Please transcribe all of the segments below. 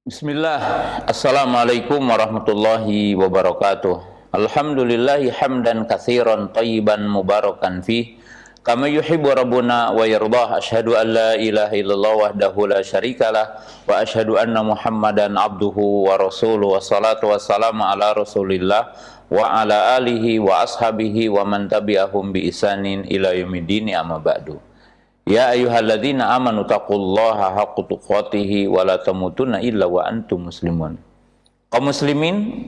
Bismillah. Assalamualaikum warahmatullahi wabarakatuh. Alhamdulillahi hamdan katsiran tayyiban mubarakan fih kama yuhibbu rabbuna wa yardah. Asyhadu an la ilaha illallah wahdahu la syarikalah wa asyhadu anna Muhammadan abduhu wa rasuluhu. Wassalatu wassalamu ala Rasulillah wa ala alihi wa ashabihi wa man tabi'ahum bi ihsanin ila yaumiddin, amma ba'du. Ya ayyuhalladzina amanu taqullaha haqqa tuqatih wa la tamutunna illa wa antum muslimun. Kaum muslimin,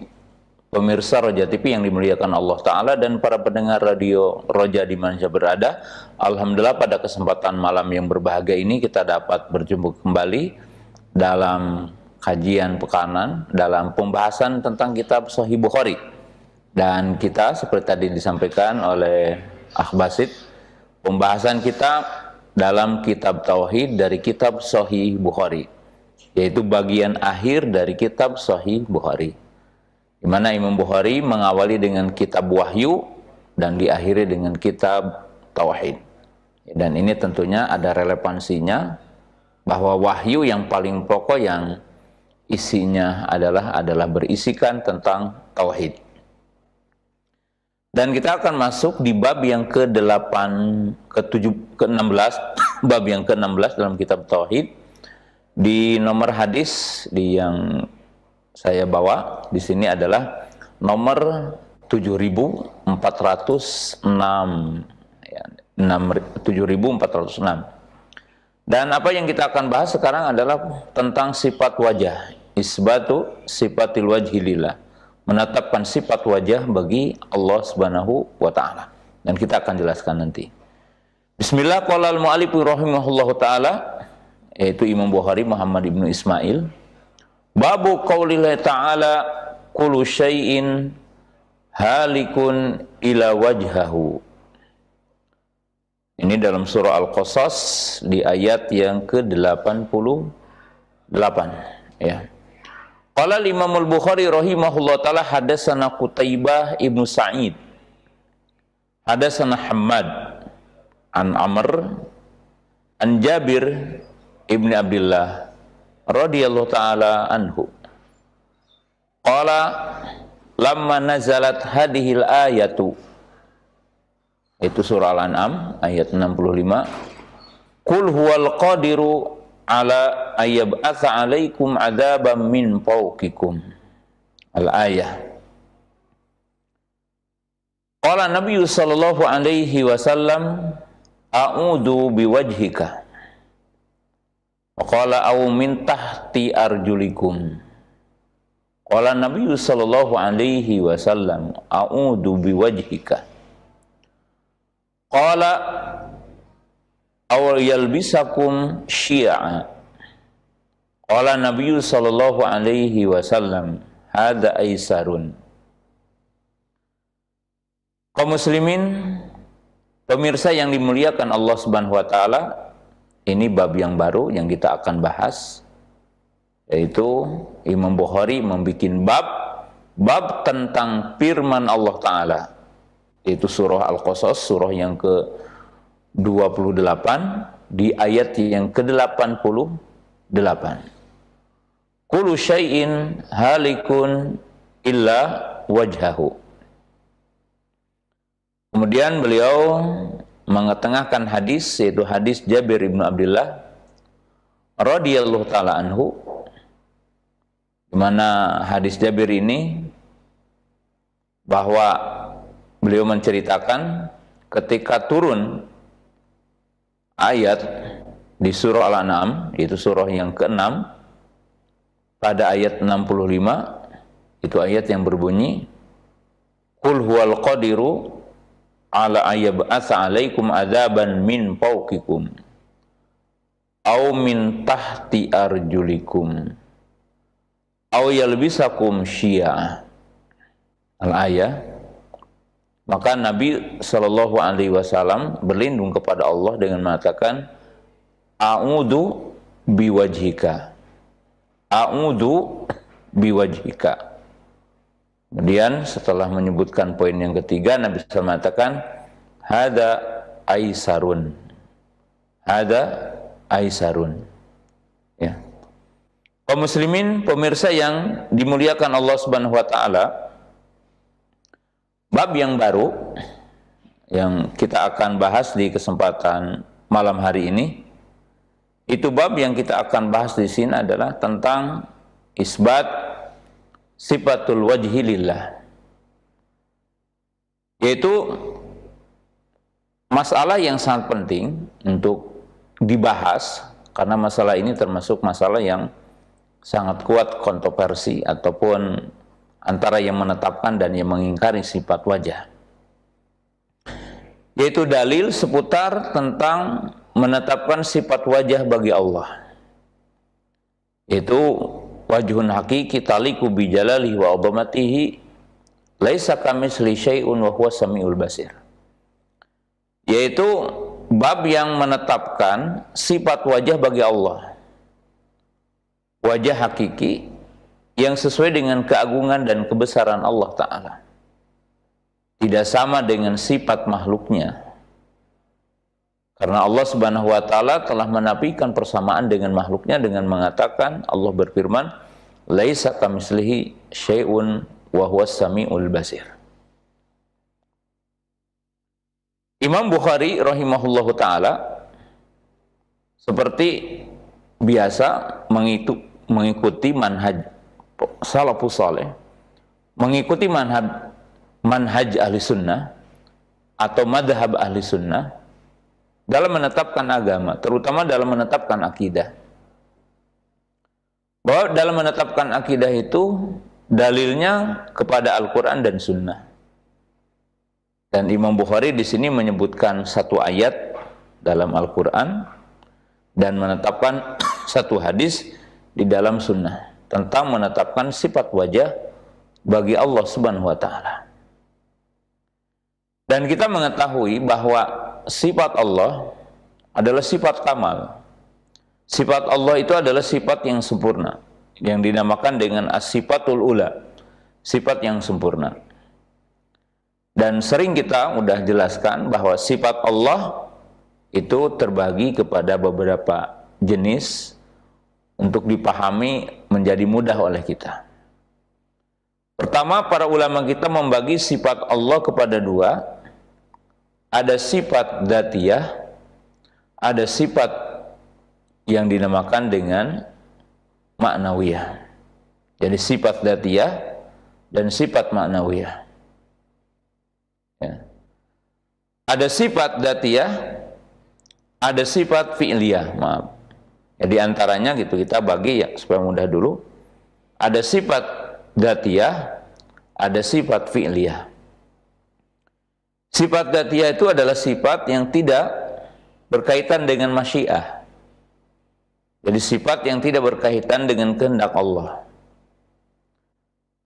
pemirsa Roja TV yang dimuliakan Allah Ta'ala dan para pendengar radio Roja di mana saja berada, alhamdulillah pada kesempatan malam yang berbahagia ini kita dapat berjumpa kembali dalam kajian pekanan dalam pembahasan tentang kitab Sahih Bukhari. Dan kita seperti tadi disampaikan oleh Akh Basit, pembahasan kita dalam kitab Tauhid dari kitab Sahih Bukhari, yaitu bagian akhir dari kitab Sahih Bukhari, di mana Imam Bukhari mengawali dengan kitab Wahyu dan diakhiri dengan kitab Tauhid. Dan ini tentunya ada relevansinya bahwa wahyu yang paling pokok yang isinya adalah berisikan tentang Tauhid. Dan kita akan masuk di bab yang ke-8, ke-16, bab yang ke-16 dalam kitab Tauhid. Di nomor hadis yang saya bawa di sini adalah nomor 7406, ya, 7406. Dan apa yang kita akan bahas sekarang adalah tentang sifat wajah, isbatu sifatil wajhi lillah, menetapkan sifat wajah bagi Allah Subhanahu wa Ta'ala. Dan kita akan jelaskan nanti. Bismillah, qala al-mu'allif rahimahullahu ta'ala, yaitu Imam Bukhari Muhammad ibnu Ismail, babu qaulillahi ta'ala kullu syai'in halikun ila wajhahu. Ini dalam surah Al-Qasas di ayat yang ke-88, ya. Qala Imam Al-Bukhari rahimahullah ta'ala hadatsana Qutaibah ibnu Sa'id, hadatsana Hammad an Amr an Jabir ibnu Abdullah radhiyallahu ta'ala anhu. Qala lamma nazalat hadhil ayatu, itu surah Al-An'am ayat 65, qul huwal qadiru ala ayyab'atsa 'alaikum 'adzaban min fawqikum, al-ayah. Qala Nabi sallallahu alaihi wasallam a'udzu biwajhika, qala aw min tahti arjulikum. Qala Nabi sallallahu alaihi wasallam a'udzu biwajhika, qala aw yalbisakum syi'a. Qala Nabi sallallahu alaihi wasallam hadza aisarun. Kaum muslimin, pemirsa yang dimuliakan Allah Subhanahu wa Ta'ala, ini bab yang baru yang kita akan bahas, yaitu Imam Bukhari membuat bab tentang firman Allah Ta'ala, yaitu surah Al-Qasas, surah yang ke-28 di ayat yang ke-88. Kullu syai'in halikun illa wajhahu. Kemudian beliau mengetengahkan hadis, yaitu hadis Jabir ibnu Abdullah radhiyallahu ta'ala anhu, di mana hadis Jabir ini bahwa beliau menceritakan ketika turun ayat di surah Al-An'am, yaitu surah yang ke-6, pada ayat 65, itu ayat yang berbunyi qul huwal qadiru ala ayyab'atsa 'alaikum 'adzaban min fawqikum aw min tahti arjulikum aw yalbisakum syi'a, al-ayah. Maka Nabi sallallahu alaihi wasallam berlindung kepada Allah dengan mengatakan a'udzu biwajhika, a'udzu biwajhika. Kemudian setelah menyebutkan poin yang ketiga, Nabi SAW mengatakan hadza aisarun, hadza aisarun, ya. Kaum muslimin, pemirsa yang dimuliakan Allah Subhanahu wa taala, bab yang baru yang kita akan bahas di kesempatan malam hari ini, itu bab yang kita akan bahas di sini adalah tentang isbat sifatul wajhi lillah, yaitu masalah yang sangat penting untuk dibahas karena masalah ini termasuk masalah yang sangat kuat kontroversi ataupun antara yang menetapkan dan yang mengingkari sifat wajah, yaitu dalil seputar tentang menetapkan sifat wajah bagi Allah, yaitu wajhun hakiki taliku bijalalihi wa azamatihi laisa kamitslihi syai'un wa huwas samiul basir, yaitu bab yang menetapkan sifat wajah bagi Allah, wajah hakiki yang sesuai dengan keagungan dan kebesaran Allah Ta'ala, tidak sama dengan sifat makhluknya, karena Allah Subhanahu wa Ta'ala telah menafikan persamaan dengan makhluknya dengan mengatakan, Allah berfirman, laisa kamitslihi syai'un wa huwas samiul basir. Imam Bukhari rahimahullahu ta'ala seperti biasa mengikuti manhaj salafus saleh, mengikuti manhaj ahli sunnah atau madhab ahli sunnah dalam menetapkan agama, terutama dalam menetapkan akidah. Bahwa dalam menetapkan akidah itu dalilnya kepada Al-Quran dan sunnah. Dan Imam Bukhari di sini menyebutkan satu ayat dalam Al-Quran dan menetapkan satu hadis di dalam sunnah tentang menetapkan sifat wajah bagi Allah Subhanahu wa Ta'ala. Dan kita mengetahui bahwa sifat Allah adalah sifat kamal. Sifat Allah itu adalah sifat yang sempurna, yang dinamakan dengan as-sifatul ula, sifat yang sempurna. Dan sering kita udah jelaskan bahwa sifat Allah itu terbagi kepada beberapa jenis untuk dipahami menjadi mudah oleh kita. Pertama, para ulama kita membagi sifat Allah kepada dua. Ada sifat dzatiyah, ada sifat yang dinamakan dengan ma'nawiyah. Jadi sifat dzatiyah dan sifat ma'nawiyah. Ya. Ada sifat dzatiyah, ada sifat fi'liyah. Maaf. Ya, di antaranya gitu kita bagi ya supaya mudah dulu. Ada sifat dzatiyah, ada sifat fi'liyah. Sifat dzatiyah itu adalah sifat yang tidak berkaitan dengan masyiah. Jadi sifat yang tidak berkaitan dengan kehendak Allah.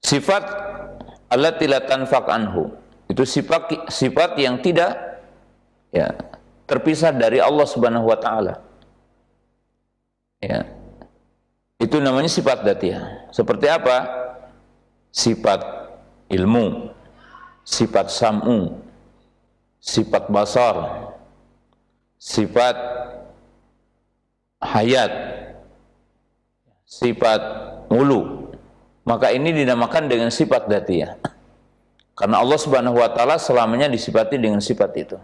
Sifat allati la tanfaq anhu, itu sifat yang tidak ya terpisah dari Allah Subhanahu wa Ta'ala. Ya. Itu namanya sifat dzatiyah. Seperti apa? Sifat ilmu, sifat sam'u, sifat basar, sifat hayat, sifat ulu. Maka ini dinamakan dengan sifat dzatiyah. Karena Allah Subhanahu wa Ta'ala selamanya disifati dengan sifat itu.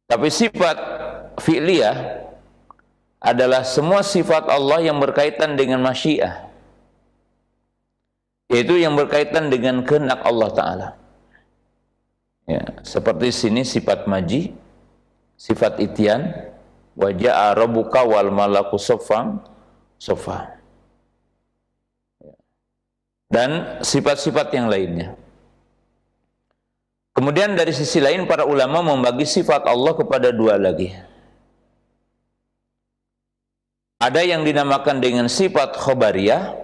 Tapi sifat fi'liyah adalah semua sifat Allah yang berkaitan dengan masyiah, yaitu yang berkaitan dengan kehendak Allah Ta'ala. Ya, seperti sini sifat maji, sifat ityan, wa ja'a rabbuka wal malaku saffan saffa. Dan sifat-sifat yang lainnya. Kemudian dari sisi lain para ulama membagi sifat Allah kepada dua lagi. Ada yang dinamakan dengan sifat khobariyah,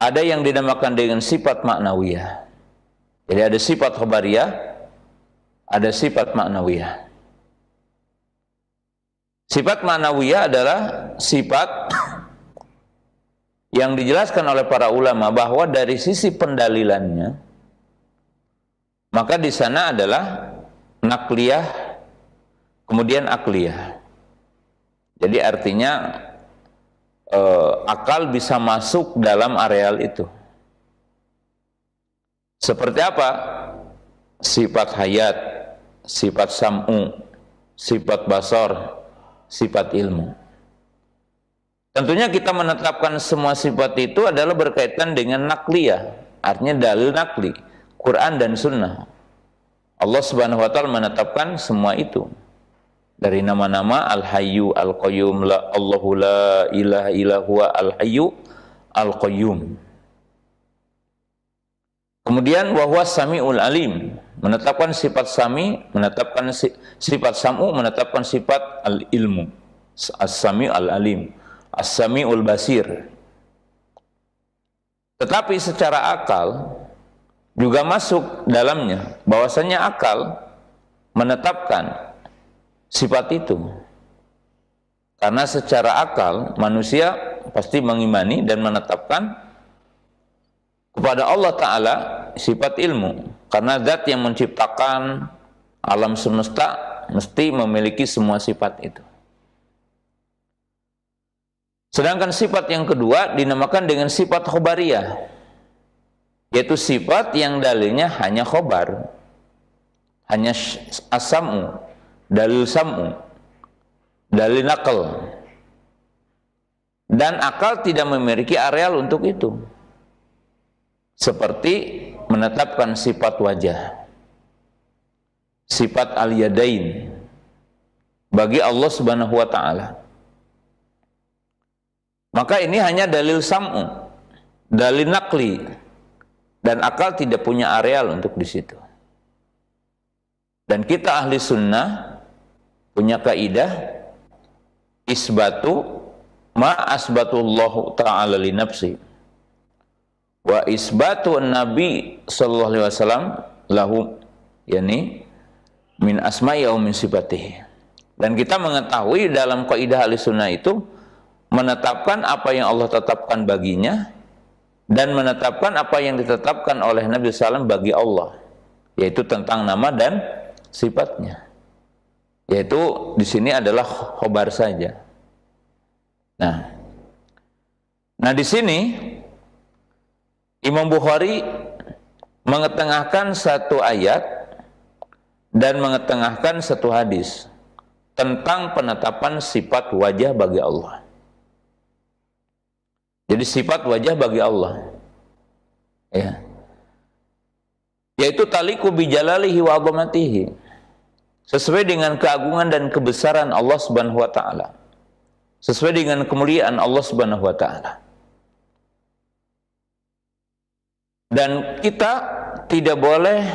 ada yang dinamakan dengan sifat maknawiyah. Jadi ada sifat khobariyah, ada sifat maknawiyah. Sifat maknawiyah adalah sifat yang dijelaskan oleh para ulama bahwa dari sisi pendalilannya, maka di sana adalah nakliyah, kemudian akliyah. Jadi artinya akal bisa masuk dalam areal itu. Seperti apa? Sifat hayat, sifat sam'u, sifat basar, sifat ilmu. Tentunya kita menetapkan semua sifat itu adalah berkaitan dengan nakliyah, artinya dalil nakli, Quran dan Sunnah. Allah Subhanahu wa Ta'ala menetapkan semua itu dari nama-nama Al-Hayyu Al-Qayyum, Allahu la ilaha illa huwa Al-Hayyu Al-Qayyum. Kemudian wa huwa Sami'ul Alim, menetapkan sifat sami, menetapkan sifat sam'u, menetapkan sifat al-ilmu, as-Sami'ul Alim, as-Sami'ul Basir. Tetapi secara akal juga masuk dalamnya, bahwasanya akal menetapkan sifat itu. Karena secara akal manusia pasti mengimani dan menetapkan kepada Allah Ta'ala sifat ilmu. Karena zat yang menciptakan alam semesta mesti memiliki semua sifat itu. Sedangkan sifat yang kedua dinamakan dengan sifat khobariyah, yaitu sifat yang dalilnya hanya khobar, hanya as-sam'u, dalil sam'u, dalil nakal, dan akal tidak memiliki areal untuk itu. Seperti menetapkan sifat wajah, sifat al-yadain bagi Allah Subhanahu wa Ta'ala. Maka ini hanya dalil sam'u, dalil nakli, dan akal tidak punya areal untuk di situ. Dan kita ahli sunnah punya kaidah isbatu ma asbatullahu ta'ala li nafsi wa isbatu nabi sallallahu alaihi wasallam lahu, yakni min asma'i wa min sifatihi. Dan kita mengetahui dalam kaidah ahli sunnah itu menetapkan apa yang Allah tetapkan baginya dan menetapkan apa yang ditetapkan oleh Nabi SAW bagi Allah, yaitu tentang nama dan sifatnya. Yaitu di sini adalah khobar saja. Nah di sini Imam Bukhari mengetengahkan satu ayat dan mengetengahkan satu hadis tentang penetapan sifat wajah bagi Allah. Jadi sifat wajah bagi Allah, ya, yaitu taliku bijalalihi wa azamatihi, sesuai dengan keagungan dan kebesaran Allah Subhanahu wa Ta'ala, sesuai dengan kemuliaan Allah Subhanahu wa Ta'ala. Dan kita tidak boleh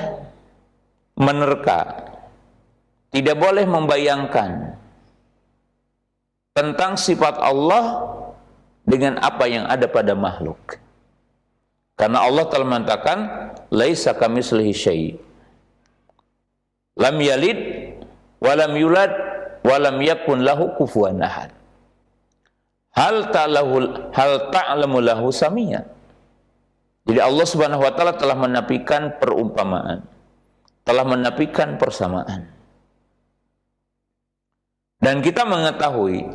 menerka, tidak boleh membayangkan tentang sifat Allah dengan apa yang ada pada makhluk. Karena Allah telah mengatakan laisa kamitslihi syai', lam yalid wa lam yulad wa lam yakun lahu kufuwan ahad. Hal ta'lamu lahu samia. Jadi Allah Subhanahu wa Ta'ala telah menafikan perumpamaan, telah menafikan persamaan. Dan kita mengetahui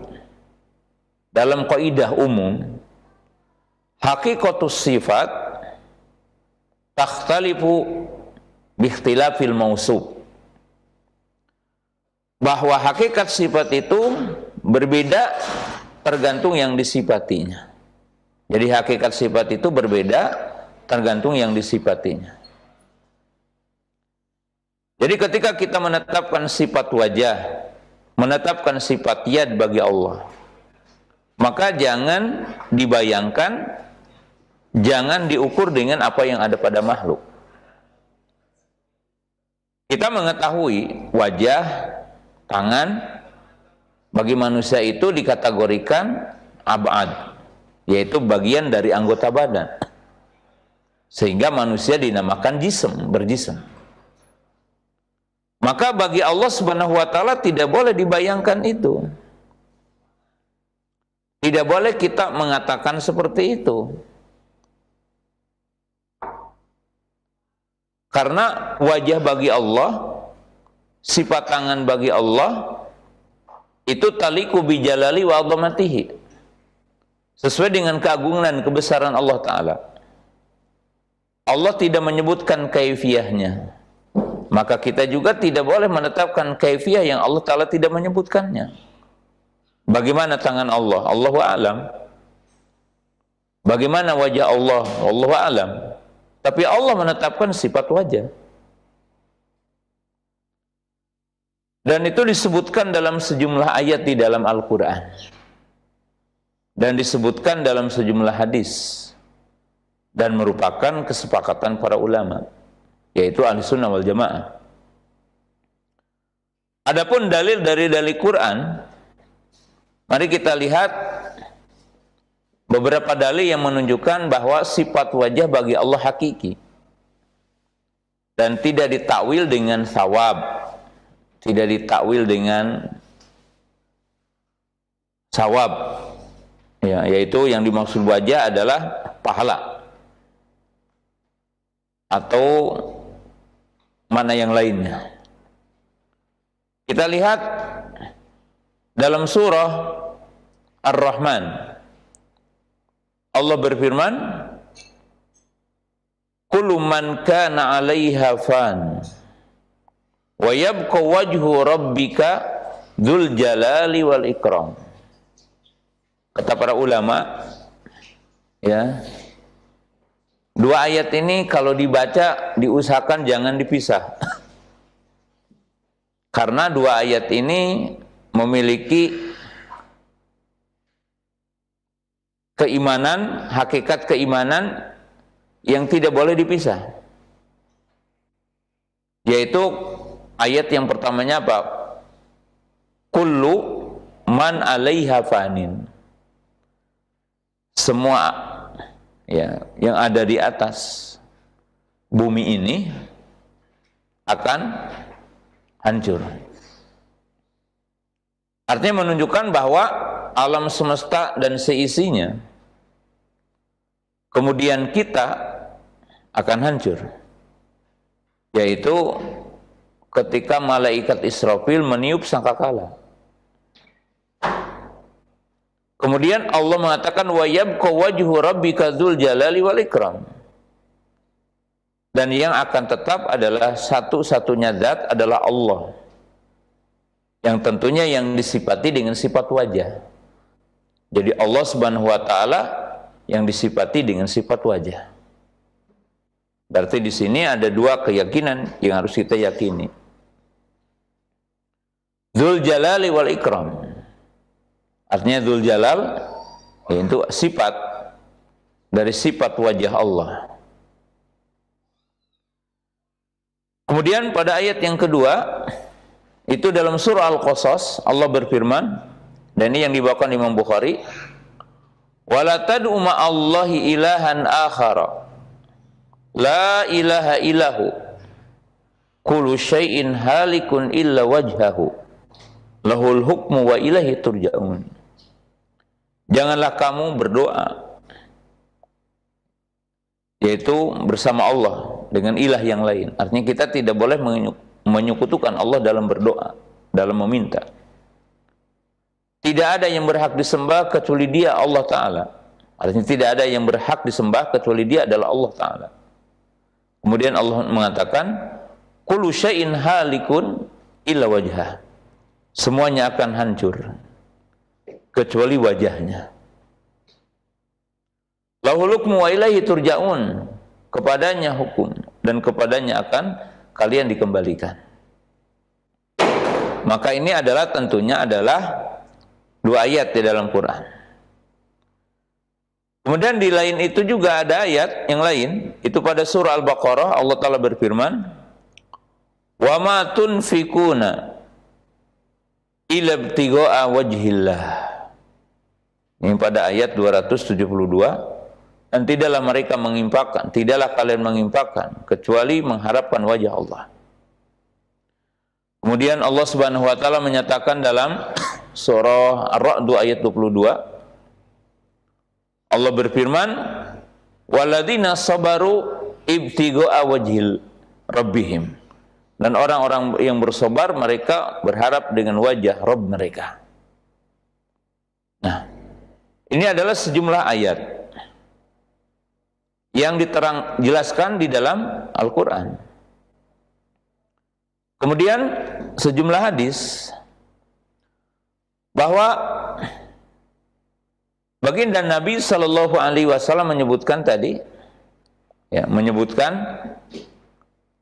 dalam kaidah umum hakikatus sifat takhtalifu biikhtilafil mausuf, bahwa hakikat sifat itu berbeda tergantung yang disifatinya. Jadi hakikat sifat itu berbeda tergantung yang disifatinya. Jadi ketika kita menetapkan sifat wajah, menetapkan sifat yad bagi Allah, maka jangan dibayangkan, jangan diukur dengan apa yang ada pada makhluk. Kita mengetahui wajah, tangan, bagi manusia itu dikategorikan ab'ad, yaitu bagian dari anggota badan. Sehingga manusia dinamakan jism, berjism. Maka bagi Allah Subhanahu wa Ta'ala tidak boleh dibayangkan itu. Tidak boleh kita mengatakan seperti itu. Karena wajah bagi Allah, sifat tangan bagi Allah, itu taliku bijalali wa azamatihi, sesuai dengan keagungan dan kebesaran Allah Ta'ala. Allah tidak menyebutkan kaifiyahnya, maka kita juga tidak boleh menetapkan kaifiyah yang Allah Ta'ala tidak menyebutkannya. Bagaimana tangan Allah? Allahu a'lam. Bagaimana wajah Allah? Allahu a'lam. Tapi Allah menetapkan sifat wajah. Dan itu disebutkan dalam sejumlah ayat di dalam Al-Quran. Dan disebutkan dalam sejumlah hadis. Dan merupakan kesepakatan para ulama, yaitu ahli sunnah wal jamaah. Adapun dalil dari Quran, mari kita lihat beberapa dalil yang menunjukkan bahwa sifat wajah bagi Allah hakiki dan tidak ditakwil dengan sawab, tidak ditakwil dengan sawab, ya, yaitu yang dimaksud wajah adalah pahala atau mana yang lainnya. Kita lihat dalam surah Ar-Rahman, Allah berfirman, kullu man kana 'alaiha fan wa yabqa wajhu rabbika dzul jalali wal ikram. Kata para ulama, ya, dua ayat ini kalau dibaca diusahakan jangan dipisah. Karena dua ayat ini memiliki keimanan, hakikat keimanan yang tidak boleh dipisah. Yaitu ayat yang pertamanya apa? Kullu man 'alaiha fanin. Semua, ya, yang ada di atas bumi ini akan hancur. Artinya menunjukkan bahwa alam semesta dan seisinya, kemudian kita akan hancur. Yaitu ketika malaikat Israfil meniup sangkakala. Kemudian Allah mengatakan wa yabqa wajhu rabbika dzul jalali wal ikram. Dan yang akan tetap adalah satu-satunya zat adalah Allah. Yang tentunya yang disifati dengan sifat wajah. Jadi Allah Subhanahu wa taala yang disifati dengan sifat wajah. Berarti di sini ada dua keyakinan yang harus kita yakini. Dzul jalali wal ikram. Artinya Dzul Jalal itu sifat dari sifat wajah Allah. Kemudian pada ayat yang kedua, itu dalam surah Al-Qasas, Allah berfirman, dan ini yang dibawakan Imam Bukhari, wala tad'u ma'allahi ilahan akhara la ilaha illahu kullu syai'in halikun illa wajhahu lahul hukmu wa ilaihi turja'un. Janganlah kamu berdoa, yaitu bersama Allah dengan ilah yang lain. Artinya kita tidak boleh menyekutukan Allah dalam berdoa, dalam meminta. Tidak ada yang berhak disembah kecuali Dia, Allah Ta'ala. Artinya tidak ada yang berhak disembah kecuali Dia adalah Allah Ta'ala. Kemudian Allah mengatakan, kullu syai'in halikun illa wajhah. Semuanya akan hancur kecuali wajahnya. Lahul hukmu wa ilaihi turja'un. Kepadanya hukum dan kepadanya akan kalian dikembalikan. Maka ini adalah tentunya adalah dua ayat di dalam Quran. Kemudian di lain itu juga ada ayat yang lain, itu pada surah Al-Baqarah Allah Ta'ala berfirman, wa ma tunfikuna illa ibtigha'a wajhillah. Ini pada ayat 272, dan tidaklah mereka menginfakkan, tidaklah kalian menginfakkan kecuali mengharapkan wajah Allah. Kemudian Allah Subhanahu wa taala menyatakan dalam surah Ar-Ra'd ayat 22, Allah berfirman, walladzina sabaru ibtigha'a wajhil rabbihim. Dan orang-orang yang bersabar mereka berharap dengan wajah Rabb mereka. Nah, Ini adalah sejumlah ayat yang jelaskan di dalam Al-Quran. Kemudian sejumlah hadis bahwa baginda Nabi Shallallahu Alaihi Wasallam menyebutkan tadi, ya, menyebutkan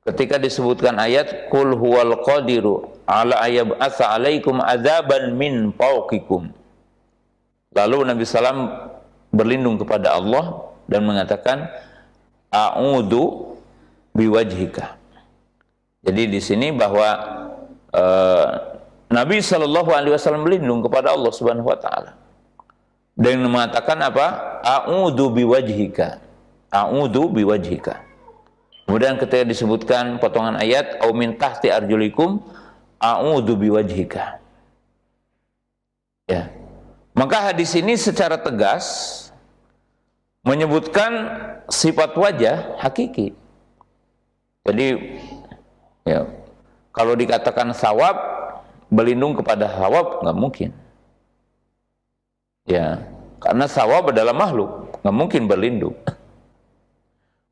ketika disebutkan ayat Qul huwal qadiru ala ayyab'atsa alaikum adzaban min fawqikum. Lalu Nabi SAW berlindung kepada Allah dan mengatakan a'udzu biwajhika. Jadi di sini bahwa Nabi Shallallahu Alaihi Wasallam berlindung kepada Allah Subhanahu Wa Taala dan mengatakan apa? A'udzu biwajhika. A'udzu biwajhika. Kemudian ketika disebutkan potongan ayat au min tahti arjulikum a'udzu biwajhika. Ya. Maka hadis ini secara tegas menyebutkan sifat wajah hakiki. Jadi ya, kalau dikatakan sawab, berlindung kepada sawab nggak mungkin. Ya, karena sawab adalah makhluk, nggak mungkin berlindung.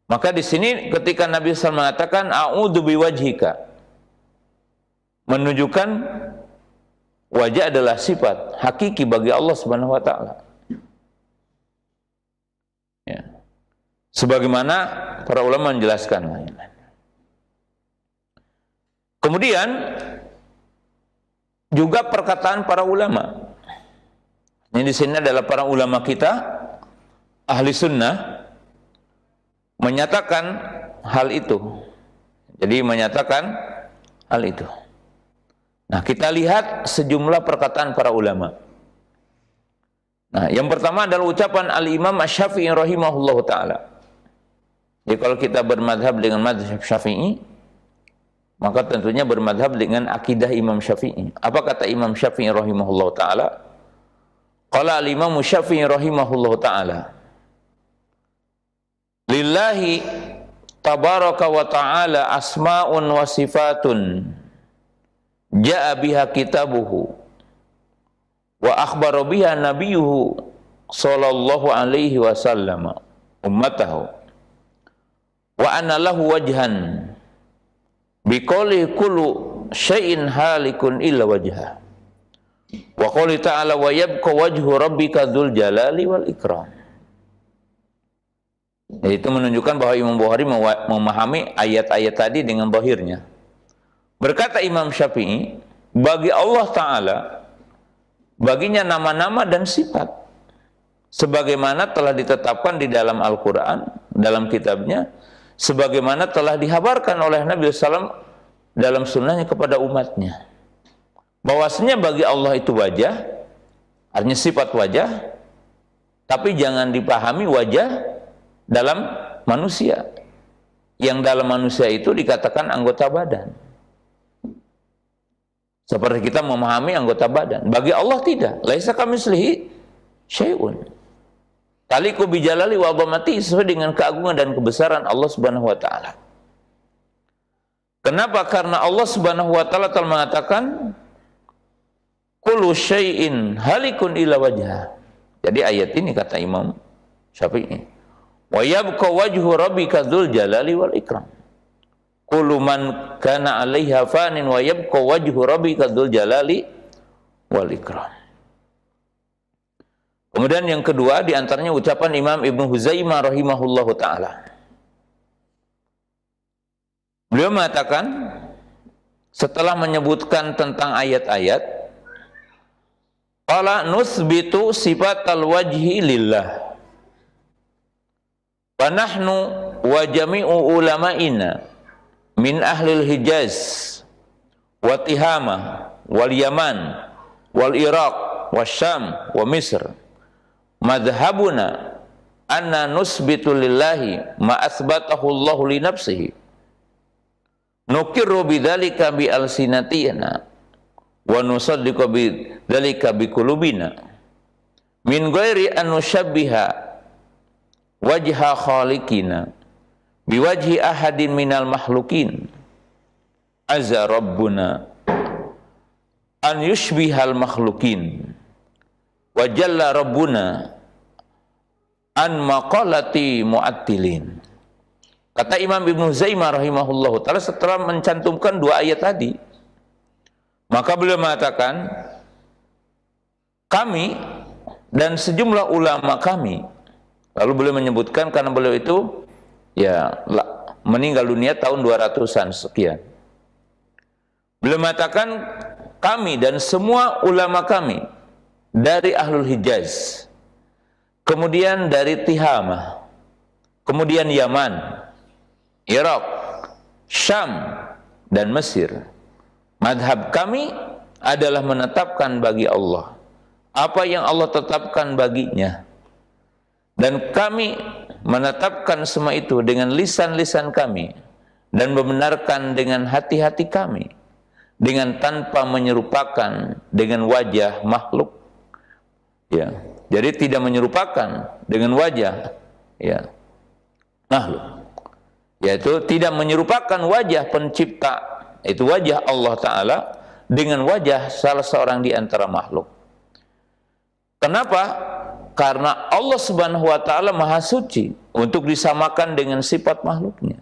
Maka di sini ketika Nabi SAW mengatakan a'udzu biwajhika, menunjukkan wajah adalah sifat hakiki bagi Allah Subhanahu wa taala. Ya. Sebagaimana para ulama menjelaskan. Kemudian juga perkataan para ulama. Ini di sini adalah para ulama kita ahli sunnah menyatakan hal itu. Jadi menyatakan hal itu. Nah, kita lihat sejumlah perkataan para ulama. Nah, yang pertama adalah ucapan Al-Imam Asy-Syafi'i rahimahullahu taala. Jadi kalau kita bermadhab dengan mazhab Syafi'i, maka tentunya bermadhab dengan akidah Imam Syafi'i. Apa kata Imam Syafi'i rahimahullahu taala? Qala Al-Imam Syafi'i rahimahullahu taala, lillahi tabaraka wa ta'ala asma'un wa sifatun ja'a biha kitabuhu wa akhbara biha nabiyuhu sallallahu alaihi wasallam ummatahu wa anna lahu wajhan biqouli kullu syai'in halikun illa wajhah wa qouli ta'ala wa yabqa wajhu rabbika dzul jalali wal ikram. Itu menunjukkan bahwa Imam Bukhari memahami ayat-ayat tadi dengan zahirnya. Berkata Imam Syafi'i, bagi Allah Ta'ala, baginya nama-nama dan sifat, sebagaimana telah ditetapkan di dalam Al-Quran, dalam kitabnya, sebagaimana telah dihabarkan oleh Nabi SAW dalam sunnahnya kepada umatnya. Bahwasanya bagi Allah itu wajah, artinya sifat wajah, tapi jangan dipahami wajah dalam manusia. Yang dalam manusia itu dikatakan anggota badan. Seperti kita memahami anggota badan. Bagi Allah tidak. Laisa kamitslihi syai'un. Taliqu bijalali wa 'azamati, sesuai dengan keagungan dan kebesaran Allah Subhanahu wa taala. Kenapa? Karena Allah Subhanahu wa taala telah mengatakan kullu syai'in halikun illa wajhah. Jadi ayat ini kata Imam Syafi'i, wa yabqa wajhu rabbika dzul jalali wal ikram. Kullu man kana 'alaiha fanin wa yabqa wajhu rabbika dzul jalali wal ikram. Kemudian yang kedua di antaranya ucapan Imam Ibnu Huzaimah rahimahullahu taala. Beliau mengatakan setelah menyebutkan tentang ayat-ayat, qala nusbitu sifatal wajhi lillah. Wa nahnu wa jami'u ulama'ina min ahlil Hijaz wa Tihama wal Yaman wal Iraq wa Syam wa Misr madhhabuna anna nusbitu lillahi ma asbatahu Allahu li nafsihi nukirru bidzalika bi alsinatina wa nusaddiqu bidzalika bi qulubina min ghairi an nushabbiha wajha khaliqina biwajhi ahadin minal makhlukin azza rabbuna an yushbihal makhlukin wa jalla rabbuna an maqalati mu'attilin. Kata Imam Ibnu Huzaimah rahimahullahu taala setelah mencantumkan dua ayat tadi, maka beliau mengatakan, kami dan sejumlah ulama kami, lalu beliau menyebutkan karena beliau itu ya meninggal dunia tahun 200-an sekian. Beliau mengatakan, kami dan semua ulama kami dari Ahlul Hijaz, kemudian dari Tihamah, kemudian Yaman, Irak, Syam, dan Mesir. Madhab kami adalah menetapkan bagi Allah apa yang Allah tetapkan baginya. Dan kami menetapkan semua itu dengan lisan-lisan kami dan membenarkan dengan hati-hati kami, dengan tanpa menyerupakan dengan wajah makhluk. Ya, jadi tidak menyerupakan dengan wajah ya makhluk. Yaitu tidak menyerupakan wajah pencipta, itu wajah Allah Ta'ala, dengan wajah salah seorang di antara makhluk. Kenapa? Karena Allah Subhanahu wa Ta'ala Maha Suci untuk disamakan dengan sifat makhluknya.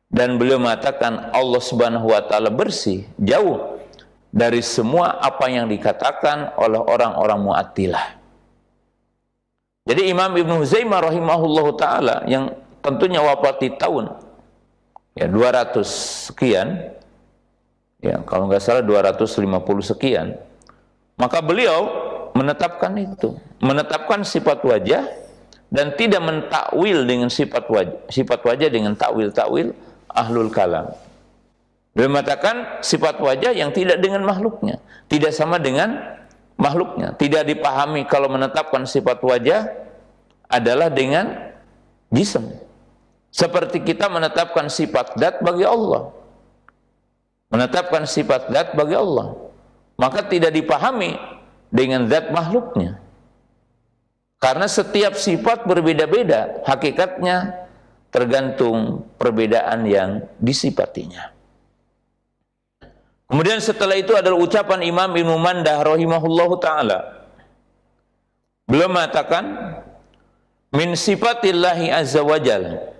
Dan beliau mengatakan Allah Subhanahu wa Ta'ala bersih, jauh dari semua apa yang dikatakan oleh orang-orang Mu'attilah. Jadi Imam Ibnu Huzaimah rahimahullahu ta'ala yang tentunya wafat di tahun ya 200 sekian, ya kalau nggak salah 250 sekian, maka beliau menetapkan itu, menetapkan sifat wajah dan tidak mentakwil dengan sifat wajah dengan takwil-takwil ahlul kalam. Beliau mengatakan sifat wajah yang tidak dengan makhluknya, tidak sama dengan makhluknya, tidak dipahami kalau menetapkan sifat wajah adalah dengan jism. Seperti kita menetapkan sifat dzat bagi Allah. Menetapkan sifat dzat bagi Allah, maka tidak dipahami dengan zat makhluknya. Karena setiap sifat berbeda-beda, hakikatnya tergantung perbedaan yang disifatinya. Kemudian setelah itu adalah ucapan Imam Ibnu Mandah rahimahullahu ta'ala. Beliau mengatakan, min sifatillahi azza wa jalla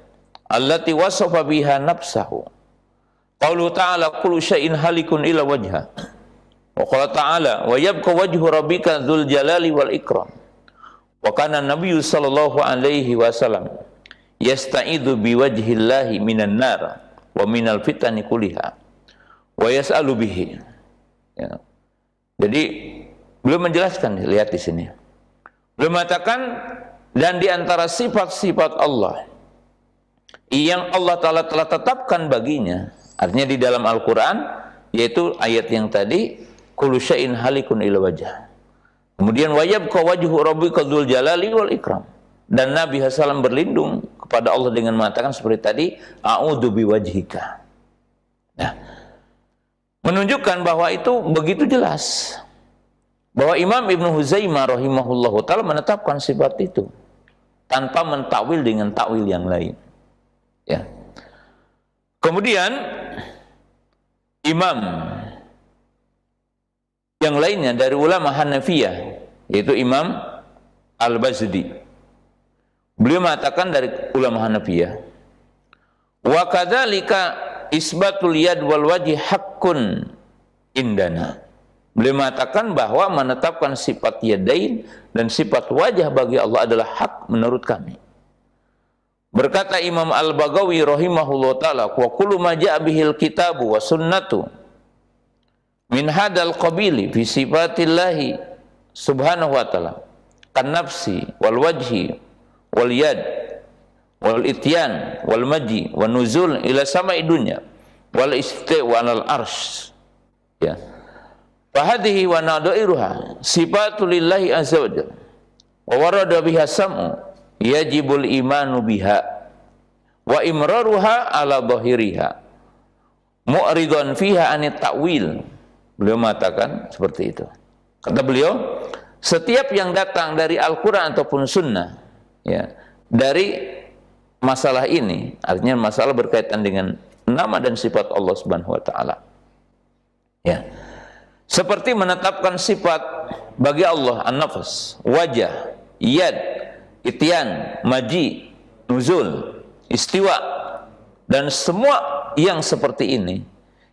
allati wasafa biha nafsahu. Qaulu ta'ala kullu syai'in halikun ila wajha. Wa qala ta'ala wa yabqa wajhu rabbika dzul jalali wal ikram. Wa kana Nabi sallallahu alaihi wasallam yasta'idzu biwajhillahi minan nar wa minal fitani kulliha wa yas'alu bihi. Ya. Jadi beliau menjelaskan, lihat di sini. Beliau mengatakan, dan di antara sifat-sifat Allah yang Allah Ta'ala telah tetapkan baginya, artinya di dalam Al-Quran, yaitu ayat yang tadi, kullu syai'in halikun ila wajah. Kemudian wa yabqa wajhu rabbika dzul jalali wal ikram. Dan Nabi SAW berlindung kepada Allah dengan mengatakan seperti tadi, a'udzu biwajhika. Nah, menunjukkan bahwa itu begitu jelas bahwa Imam Ibnu Huzaimah rahimahullahu ta'ala menetapkan sifat itu tanpa mentakwil dengan takwil yang lain. Ya. Kemudian imam yang lainnya dari ulama Hanafiyah, yaitu Imam Al-Bazdi, beliau mengatakan dari ulama Hanafiyah, wa kadzalika isbatul yad wal wajhi haqqun indana. Beliau mengatakan bahwa menetapkan sifat yadain dan sifat wajah bagi Allah adalah hak menurut kami. Berkata Imam Al-Baghawi rahimahullah ta'ala, wa kullu ma ja'a bihil kitabu wa sunnatu min hadal qabili fi sifatillahi subhanahu wa ta'ala kan nafsi wal wajhi wal yad wal ityan wal maji wal nuzul ila sama'i dunya wal istiwa alal arsh. Ya, fahadihi wa nadairuha sifatulillahi azza wa jalla wa warada biha sam'u yajibul imanu biha wa imraruha ala dhahiriha mu'ridun fiha anit ta'wil. Beliau mengatakan seperti itu. Kata beliau, setiap yang datang dari Al-Quran ataupun Sunnah, ya, dari masalah ini, artinya masalah berkaitan dengan nama dan sifat Allah Subhanahu wa ta'ala, ya, seperti menetapkan sifat bagi Allah an-nafs, wajah, yad, ityan, maji, nuzul, istiwa, dan semua yang seperti ini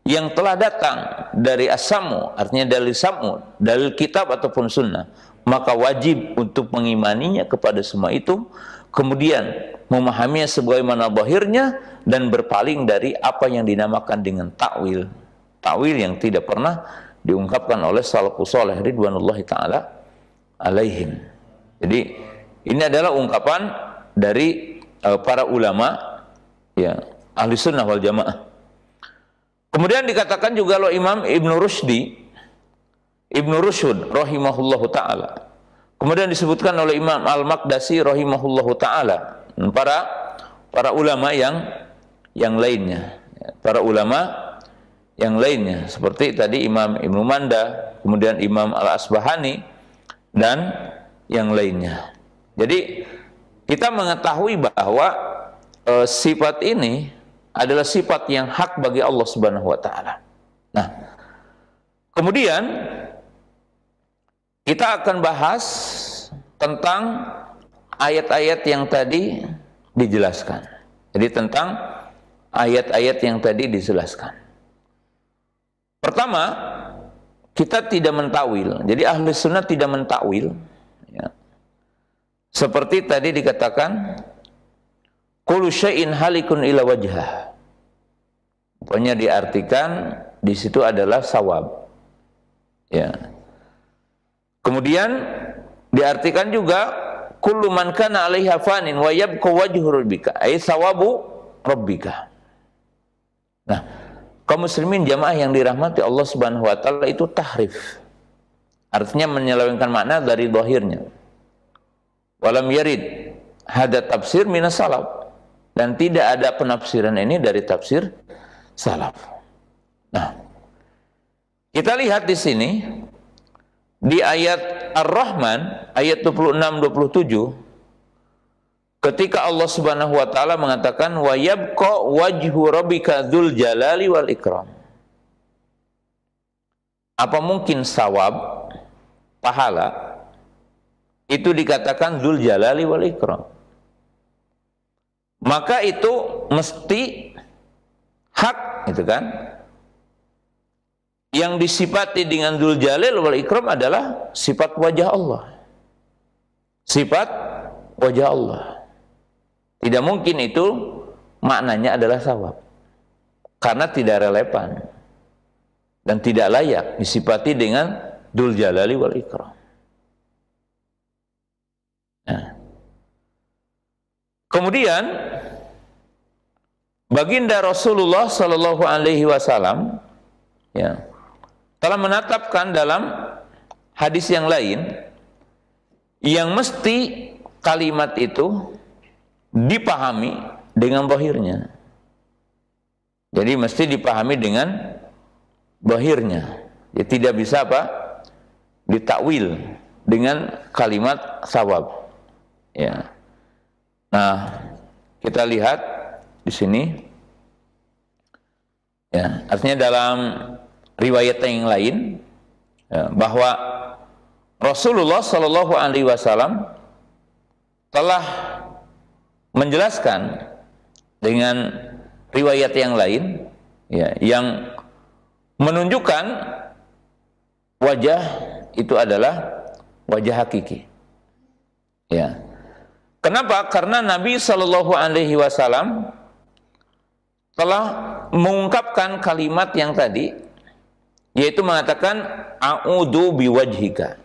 yang telah datang dari as-samu, artinya dari samu, dari kitab ataupun sunnah, maka wajib untuk mengimaninya kepada semua itu, kemudian memahaminya sebagaimana zahirnya dan berpaling dari apa yang dinamakan dengan takwil. Takwil yang tidak pernah diungkapkan oleh salafus saleh ridwanullahi taala alaihim. Jadi ini adalah ungkapan dari para ulama ya ahli sunnah wal jamaah. Kemudian dikatakan juga oleh Imam Ibnu Rusyd rahimahullahu taala. Kemudian disebutkan oleh Imam Al-Maqdisi rahimahullahu taala, para ulama yang lainnya, para ulama yang lainnya seperti tadi Imam Ibnu Manda, kemudian Imam Al-Asbahani dan yang lainnya. Jadi kita mengetahui bahwa sifat ini adalah sifat yang hak bagi Allah Subhanahu wa taala. Nah, kemudian kita akan bahas tentang ayat-ayat yang tadi dijelaskan. Jadi tentang ayat-ayat yang tadi dijelaskan. Pertama, kita tidak mentakwil. Jadi ahli sunnah tidak mentakwil. Ya. Seperti tadi dikatakan, kullu syai'in halikun ila wajhah. Pokoknya diartikan di situ adalah sawab. Ya. Kemudian diartikan juga kullu man kana 'alaiha fanin wa yabqa wajhu rabbika, ay sawabu rabbika. Nah, kaum muslimin jamaah yang dirahmati Allah Subhanahu wa taala itu tahrif. Artinya menyelewengkan makna dari zahirnya. Walam yarid hada tafsir minas salaf. Dan tidak ada penafsiran ini dari tafsir salaf. Nah, kita lihat di sini di ayat Ar-Rahman ayat 26-27 ketika Allah Subhanahu wa taala mengatakan wa yabqa wajhu rabbika dzul jalali wal ikram. Apa mungkin sawab pahala itu dikatakan dzul jalali wal ikram? Maka itu mesti hak, gitu kan? Yang disifati dengan dzul jalal wal ikram adalah sifat wajah Allah. Sifat wajah Allah. Tidak mungkin itu maknanya adalah sawab. Karena tidak relevan dan tidak layak disifati dengan dzul jalali wal ikram. Nah. Kemudian baginda Rasulullah Sallallahu Alaihi Wasallam ya, telah menetapkan dalam hadis yang lain yang mesti kalimat itu dipahami dengan zahirnya. Jadi mesti dipahami dengan zahirnya. Ya, tidak bisa apa? Ditakwil dengan kalimat sawab. Ya. Nah, kita lihat di sini, ya, artinya dalam riwayat yang lain ya, bahwa Rasulullah Shallallahu Alaihi Wasallam telah menjelaskan dengan riwayat yang lain, ya, yang menunjukkan wajah itu adalah wajah hakiki. Ya. Kenapa? Karena Nabi Shallallahu Alaihi Wasallam telah mengungkapkan kalimat yang tadi, yaitu mengatakan a'udzu biwajhika.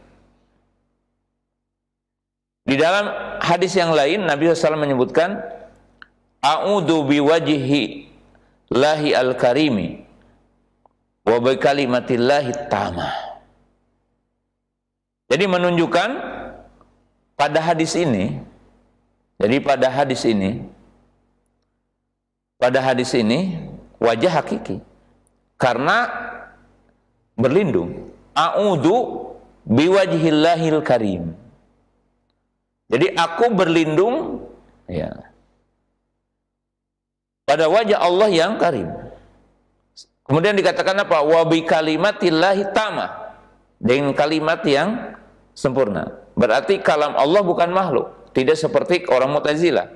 Di dalam hadis yang lain Nabi SAW menyebutkan a'udzu biwajhi lahi al-karimi wa bi kalimatillahi tamah. Jadi menunjukkan pada hadis ini, jadi pada hadis ini wajah hakiki karena berlindung a'udzu biwajhillahil karim. Jadi aku berlindung ya pada wajah Allah yang karim. Kemudian dikatakan apa? Wa bi kalimatillahi tamah, dengan kalimat yang sempurna. Berarti kalam Allah bukan makhluk. tidak seperti orang Mu'tazilah.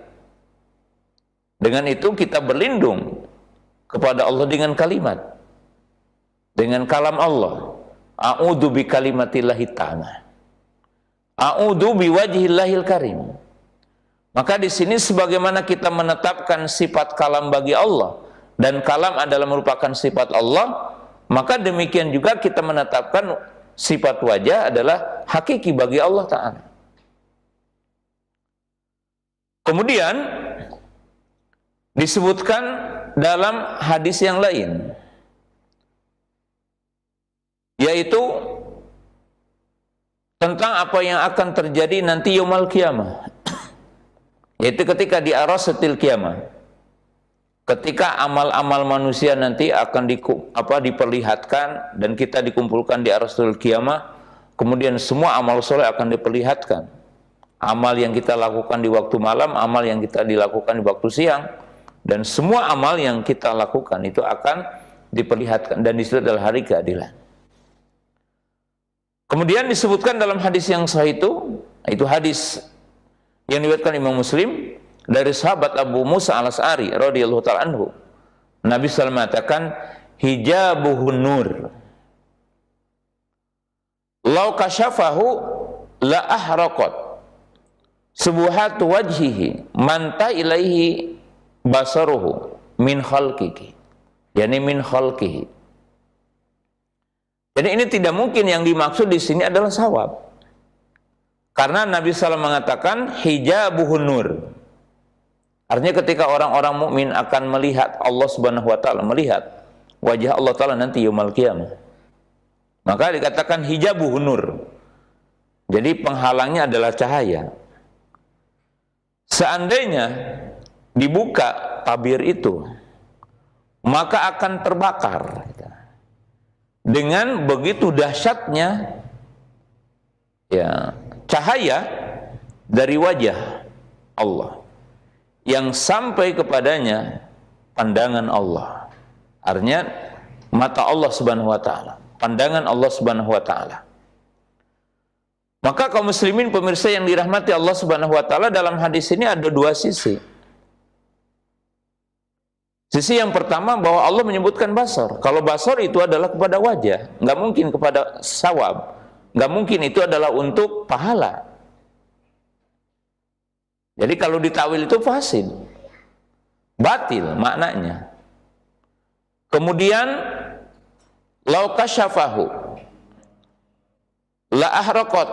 Dengan itu kita berlindung kepada Allah dengan kalimat, dengan kalam Allah. A'udzu bi kalimatillahi ta'ala, a'udzu bi wajhillahil karim. Maka di sini sebagaimana kita menetapkan sifat kalam bagi Allah dan kalam adalah merupakan sifat Allah, maka demikian juga kita menetapkan sifat wajah adalah hakiki bagi Allah Ta'ala. Kemudian disebutkan dalam hadis yang lain, yaitu tentang apa yang akan terjadi nanti yaumul qiyamah, yaitu ketika di arasatil qiyamah, ketika amal-amal manusia nanti akan diperlihatkan dan kita dikumpulkan di arasatil qiyamah. Kemudian semua amal soleh akan diperlihatkan, amal yang kita lakukan di waktu malam, amal yang kita dilakukan di waktu siang, dan semua amal yang kita lakukan itu akan diperlihatkan, dan di situ adalah hari keadilan. Kemudian disebutkan dalam hadis yang sahih itu hadis yang diriwayatkan Imam Muslim dari sahabat Abu Musa al-Asy'ari radhiyallahu ta'ala anhu. Nabi SAW mengatakan, hijabuhun nur, law kasyafahu la ahraqat subuhatu wajhihi manta ilaihi basaruhu min khalqihi, yani min khalqihi. Jadi ini tidak mungkin yang dimaksud di sini adalah sawab. Karena Nabi SAW mengatakan hijabuhun nur. Artinya ketika orang-orang mukmin akan melihat Allah Subhanahu wa taala, melihat wajah Allah Taala nanti yaumul qiyamah, maka dikatakan hijabuhun nur. Jadi penghalangnya adalah cahaya. Seandainya dibuka tabir itu, maka akan terbakar dengan begitu dahsyatnya ya cahaya dari wajah Allah yang sampai kepadanya pandangan Allah. Artinya mata Allah Subhanahu wa taala, pandangan Allah Subhanahu wa taala. Maka kaum muslimin pemirsa yang dirahmati Allah Subhanahu wa taala, dalam hadis ini ada dua sisi. Sisi yang pertama bahwa Allah menyebutkan basar. Kalau basar itu adalah kepada wajah, nggak mungkin kepada sawab, nggak mungkin itu adalah untuk pahala. Jadi kalau ditakwil itu fasid, batil maknanya. Kemudian lau kasyafahu la ahraqat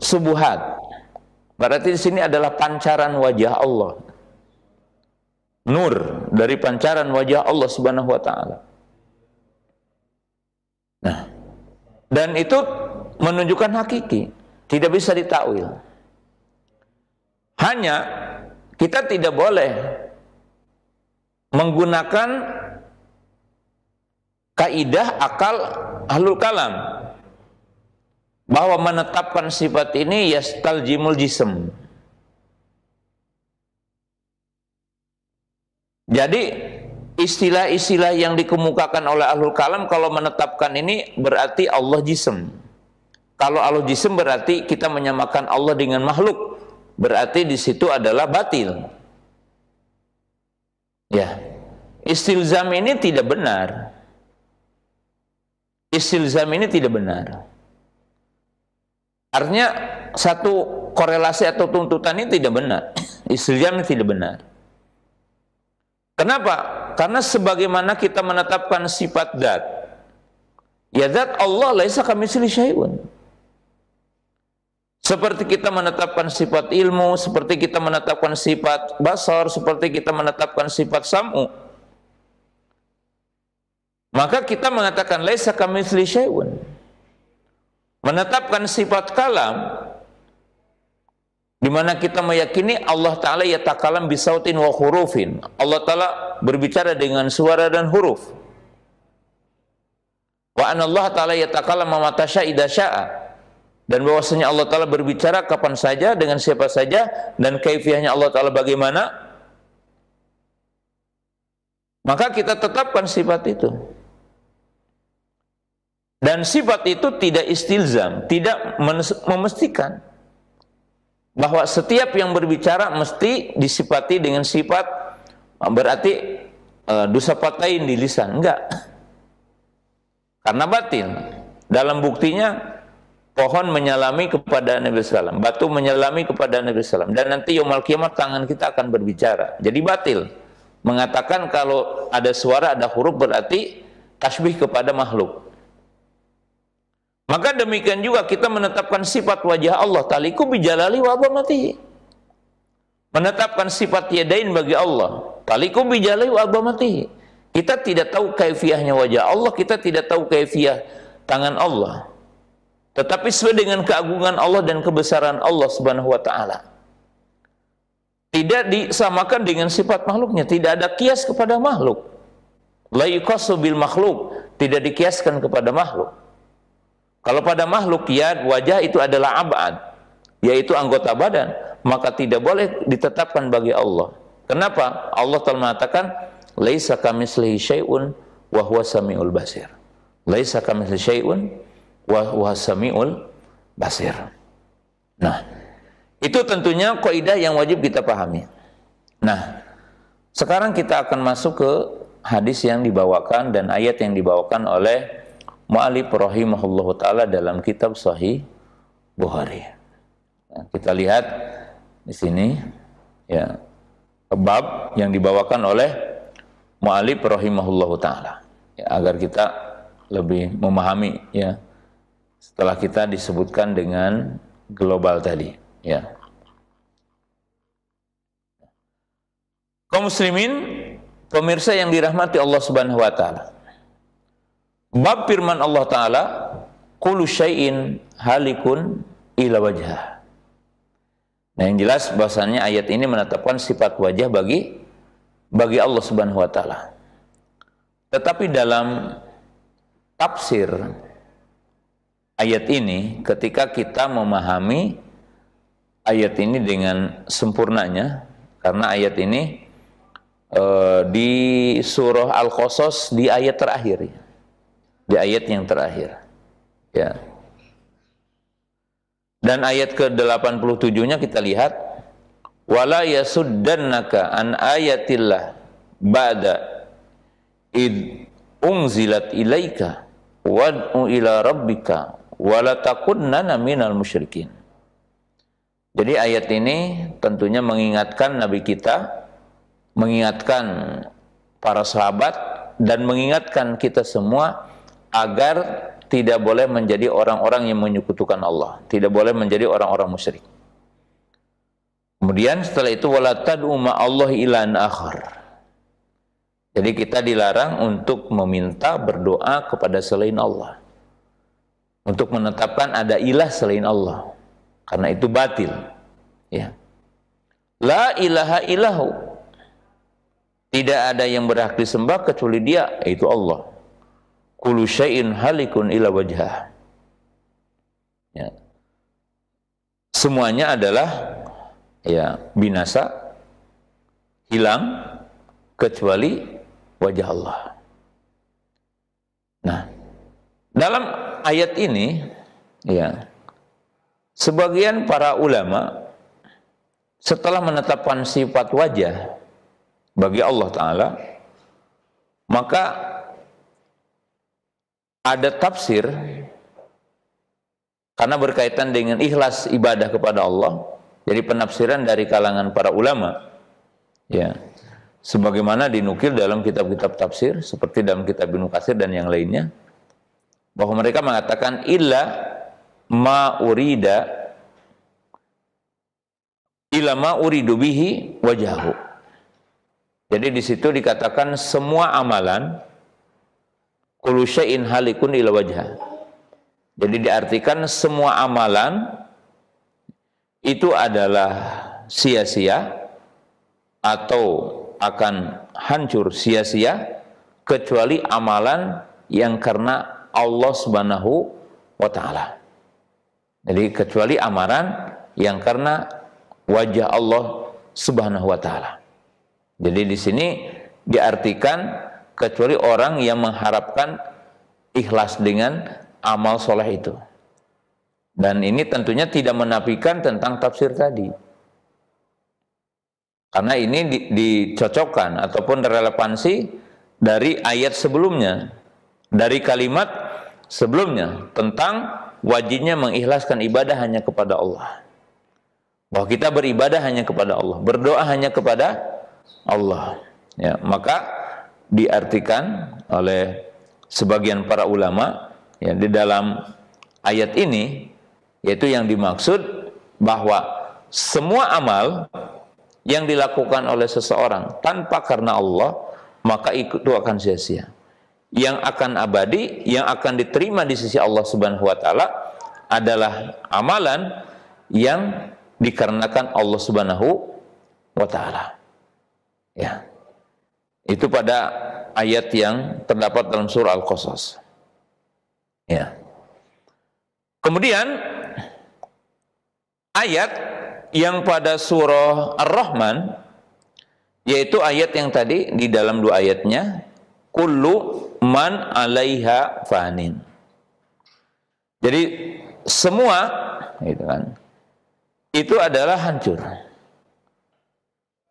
subuhat, berarti di sini adalah pancaran wajah Allah, nur dari pancaran wajah Allah Subhanahu wa taala. Nah, dan itu menunjukkan hakiki, tidak bisa ditakwil. Hanya kita tidak boleh menggunakan kaidah akal ahlul kalam bahwa menetapkan sifat ini yastaljimul jism. Jadi istilah-istilah yang dikemukakan oleh ahlul kalam kalau menetapkan ini berarti Allah jism. Kalau Allah jism berarti kita menyamakan Allah dengan makhluk, berarti di situ adalah batil. Ya, istilzam ini tidak benar. Istilzam ini tidak benar. Artinya satu korelasi atau tuntutan ini tidak benar. Istilzam ini tidak benar. Kenapa? Karena sebagaimana kita menetapkan sifat zat, ya zat Allah laisa kamitslihi syai'un. Seperti kita menetapkan sifat ilmu, seperti kita menetapkan sifat basar, seperti kita menetapkan sifat sam'u. Maka kita mengatakan laisa kamitslihi syai'un. Menetapkan sifat kalam, di mana kita meyakini Allah Ta'ala yatakalam bisautin wa hurufin. Allah Ta'ala berbicara dengan suara dan huruf. Wa anna Allah Ta'ala yatakalam mata syaa idza syaa. Dan bahwasanya Allah Ta'ala berbicara kapan saja, dengan siapa saja, dan kaifiyahnya Allah Ta'ala bagaimana. Maka kita tetapkan sifat itu. Dan sifat itu tidak istilzam, tidak memestikan. bahwa setiap yang berbicara mesti disifati dengan sifat, berarti dusa patain di lisan. Enggak. Karena batin. Dalam buktinya, pohon menyalami kepada Nabi SAW, batu menyalami kepada Nabi SAW, dan nanti yaumul kiamat tangan kita akan berbicara. Jadi batil. Mengatakan kalau ada suara, ada huruf berarti tasbih kepada makhluk. Maka demikian juga kita menetapkan sifat wajah Allah, taliku bijalali wa azamatihi. Menetapkan sifat yadain bagi Allah, taliku bijalali wa azamatihi. Kita tidak tahu kaifiahnya wajah Allah, kita tidak tahu kaifiah tangan Allah. Tetapi sesuai dengan keagungan Allah dan kebesaran Allah Subhanahu wa taala. Tidak disamakan dengan sifat makhluknya, tidak ada kias kepada makhluk. La yuqassu bil makhluk, tidak dikiaskan kepada makhluk. Kalau pada makhluk yad, wajah itu adalah abad, yaitu anggota badan, maka tidak boleh ditetapkan bagi Allah. Kenapa? Allah telah mengatakan laisa kamitslihi syai'un wa huwas samiul basir. Laisa kamitslihi syai'un wa huwas samiul basir. Nah, itu tentunya kaidah yang wajib kita pahami. Nah, sekarang kita akan masuk ke hadis yang dibawakan dan ayat yang dibawakan oleh Mu'allif rahimahullahu ta'ala dalam kitab Sahih Bukhari. Nah, kita lihat di sini ya, bab yang dibawakan oleh Mu'allif rahimahullahu ta'ala ya, agar kita lebih memahami ya, setelah kita disebutkan dengan global tadi ya. Kaum muslimin, pemirsa yang dirahmati Allah Subhanahu wa taala. Bab firman Allah taala, kullu syai'in halikun ila wajhah. Nah, yang jelas bahasanya ayat ini menetapkan sifat wajah bagi Allah Subhanahu wa taala. Tetapi dalam tafsir ayat ini, ketika kita memahami ayat ini dengan sempurnanya, karena ayat ini di surah Al-Qasas di ayat terakhir, di ayat yang terakhir ya. Dan ayat ke-87-nya kita lihat, wala yasuddannaka an ayatillah ba'da id unzilat ilaika wad'u ila rabbika wala takunnana minal musyrikin. Jadi ayat ini tentunya mengingatkan Nabi kita, mengingatkan para sahabat, dan mengingatkan kita semua agar tidak boleh menjadi orang-orang yang menyekutukan Allah, tidak boleh menjadi orang-orang musyrik. Kemudian setelah itu wala tad'u ma'allahi ilahan akhar. Jadi kita dilarang untuk meminta berdoa kepada selain Allah, untuk menetapkan ada ilah selain Allah, karena itu batil ya. La ilaha illahu, tidak ada yang berhak disembah kecuali Dia, yaitu Allah. Kullu syai'in halikun ila wajhah. Ya. Semuanya adalah ya binasa, hilang kecuali wajah Allah. Nah, dalam ayat ini ya, sebagian para ulama setelah menetapkan sifat wajah bagi Allah Ta'ala, maka ada tafsir, karena berkaitan dengan ikhlas ibadah kepada Allah, jadi penafsiran dari kalangan para ulama ya, sebagaimana dinukil dalam kitab-kitab tafsir seperti dalam kitab Ibnu Katsir dan yang lainnya, bahwa mereka mengatakan illa ma uridu bihi wajahu. Jadi di situ dikatakan semua amalan, kullu syai'in halikun ila wajhah. Jadi diartikan semua amalan itu adalah sia-sia atau akan hancur sia-sia kecuali amalan yang karena Allah Subhanahu wa taala. Jadi kecuali amalan yang karena wajah Allah Subhanahu wa taala. Jadi di sini diartikan kecuali orang yang mengharapkan ikhlas dengan amal soleh itu. Dan ini tentunya tidak menafikan tentang tafsir tadi. Karena ini dicocokkan ataupun relevansi dari ayat sebelumnya, dari kalimat sebelumnya tentang wajibnya mengikhlaskan ibadah hanya kepada Allah. Bahwa kita beribadah hanya kepada Allah, berdoa hanya kepada Allah. Ya, maka diartikan oleh sebagian para ulama ya, di dalam ayat ini, yaitu yang dimaksud bahwa semua amal yang dilakukan oleh seseorang tanpa karena Allah, maka itu akan sia-sia. Yang akan abadi, yang akan diterima di sisi Allah Subhanahu wa taala adalah amalan yang dikarenakan Allah Subhanahu wa taala. Ya. Itu pada ayat yang terdapat dalam surah Al-Qasas. Ya. Kemudian ayat yang pada surah Ar-Rahman, yaitu ayat yang tadi di dalam dua ayatnya, kullu man 'alaiha fanin. Jadi semua gitu kan, itu adalah hancur.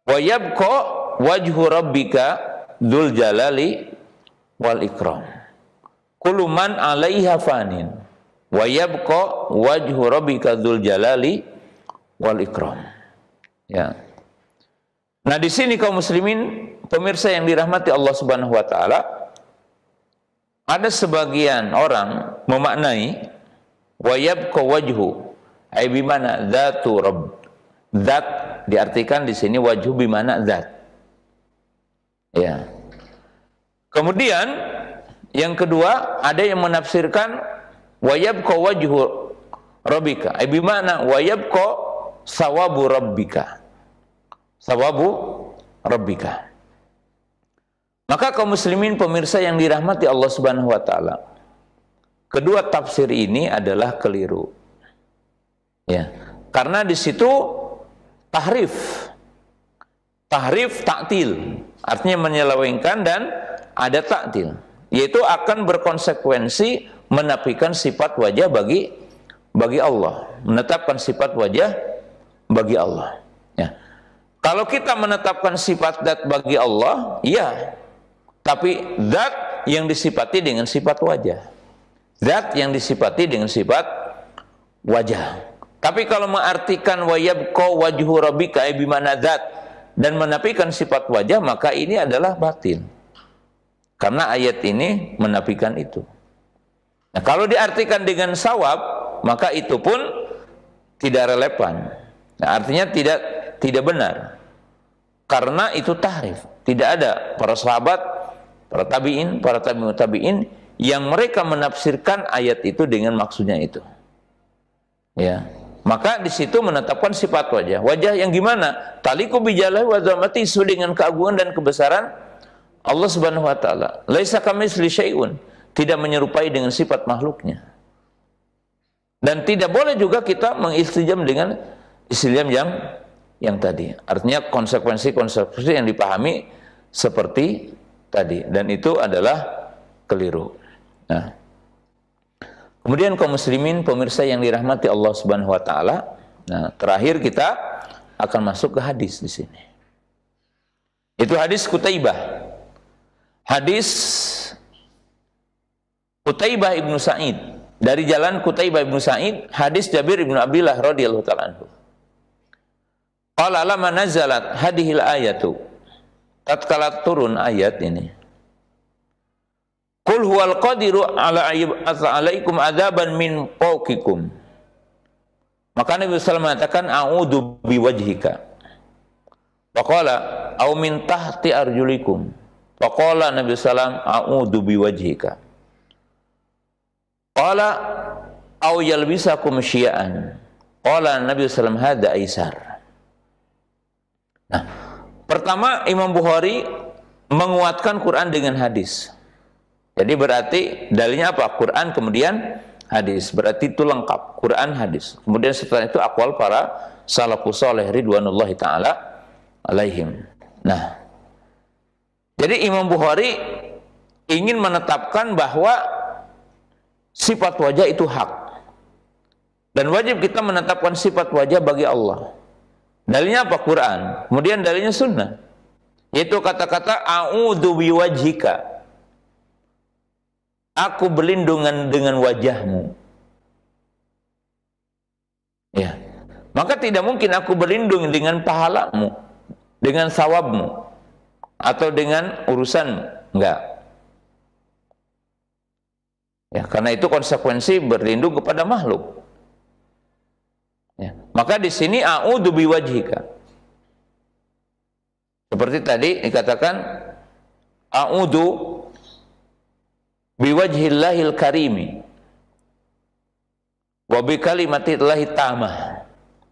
Wa yabqa wajhu rabbika dzul jalali wal ikram. Kullu man 'alaiha fanin wa yabqa wajhu rabbika dzul jalali wal ikram. Ya. Nah, di sini kaum muslimin pemirsa yang dirahmati Allah Subhanahu wa taala, ada sebagian orang memaknai wa yabqa wajhu ay bimana dzatu rabb. Zat diartikan di sini wajhu bimana zat. Ya. Kemudian yang kedua, ada yang menafsirkan wa yabqa wajhu rabbika ay bimana wa yabqa sawabu rabbika. Sawabu rabbika. Maka kaum muslimin pemirsa yang dirahmati Allah Subhanahu wa taala, kedua tafsir ini adalah keliru. Ya. Karena di situ tahrif ta'til, artinya menyelewengkan, dan ada ta'til, yaitu akan berkonsekuensi menafikan sifat wajah bagi Allah, menetapkan sifat wajah bagi Allah. Ya. Kalau kita menetapkan sifat zat bagi Allah, ya, tapi zat yang disifati dengan sifat wajah, zat yang disifati dengan sifat wajah. Tapi kalau mengartikan wa yabqa wajhu rabbika ay bimana zat dan menafikan sifat wajah, maka ini adalah batil. Karena ayat ini menafikan itu. Nah, kalau diartikan dengan sawab, maka itu pun tidak relevan. Nah, artinya tidak benar. Karena itu tahrif. Tidak ada para sahabat, para tabi'in, para tabi'ut tabi'in yang mereka menafsirkan ayat itu dengan maksudnya itu. Ya. Maka di situ menetapkan sifat wajah. Wajah yang gimana? Taliku bijalahi wa zamati, sesuai dengan keagungan dan kebesaran Allah Subhanahu wa taala. Laisa kamitsli syai'un, tidak menyerupai dengan sifat makhluknya. Dan tidak boleh juga kita mengistiljam dengan istiljam yang tadi. Artinya konsekuensi-konsekuensi yang dipahami seperti tadi, dan itu adalah keliru. Nah, kemudian kaum muslimin pemirsa yang dirahmati Allah Subhanahu wa taala, nah, terakhir kita akan masuk ke hadis di sini. Itu hadis Qutaibah. Hadis Qutaibah ibnu Sa'id, dari jalan Qutaibah ibnu Sa'id, hadis Jabir ibnu Abdillah radhiyallahu ta'ala anhu. Qala lama nazalat hadhil ayatu, tatkala turun ayat ini, qul huwal qadiru ala alaikum adzaban min fawqikum, maka Nabi sallallahu mengatakan a'udzu biwajhika, faqala au min tahti arjulikum, faqala Nabi sallallahu a'udzu biwajhika, qala au yalbisakum syi'an, qala Nabi sallallahu hadza aisar. Nah, pertama Imam Bukhari menguatkan Quran dengan hadis. Jadi berarti dalilnya apa? Quran kemudian hadis. Berarti itu lengkap, Quran hadis. Kemudian setelah itu aqwal para salafus saleh ridwanullahi taala alaihim. Nah, jadi Imam Bukhari ingin menetapkan bahwa sifat wajah itu hak. Dan wajib kita menetapkan sifat wajah bagi Allah. Dalilnya apa? Quran. Kemudian dalilnya sunnah. Yaitu kata-kata a'udzu biwajhika. Aku berlindungan dengan wajahmu. Ya. Maka tidak mungkin aku berlindung dengan pahalamu, dengan sawabmu, atau dengan urusanmu. Enggak. Ya, karena itu konsekuensi berlindung kepada makhluk. Ya. Maka di sini a'udzu biwajhika. Seperti tadi dikatakan a'udzu biwajhillahil karimi wa bi kalimatillahi tamah.